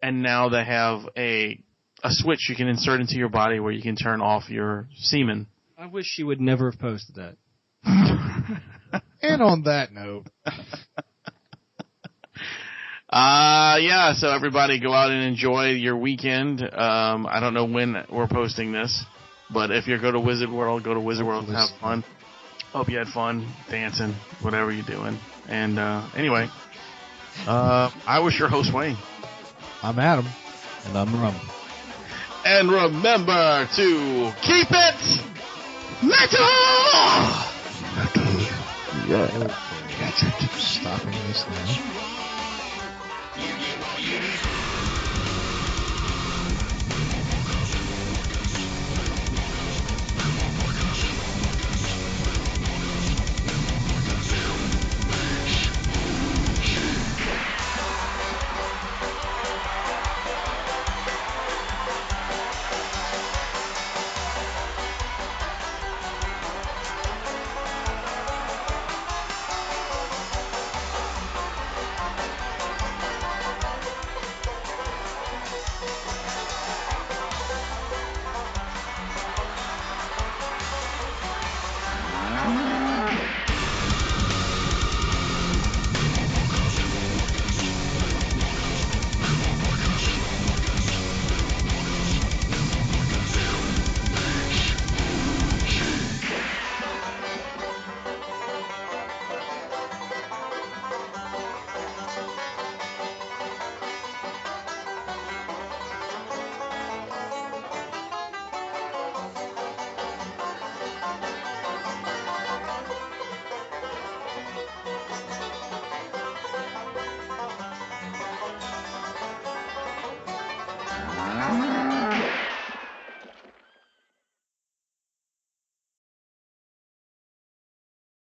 Speaker 2: they have a switch you can insert into your body where you can turn off your semen.
Speaker 1: I wish she would never have posted that.
Speaker 3: And on that note.
Speaker 2: So everybody go out and enjoy your weekend. I don't know when we're posting this, but if you go to Wizard World, and have fun. Hope you had fun dancing, whatever you're doing. And anyway, I was your host, Wayne.
Speaker 3: I'm Adam.
Speaker 1: And I'm Rum.
Speaker 2: And remember to keep it metal!
Speaker 3: Yeah. Stopping this now.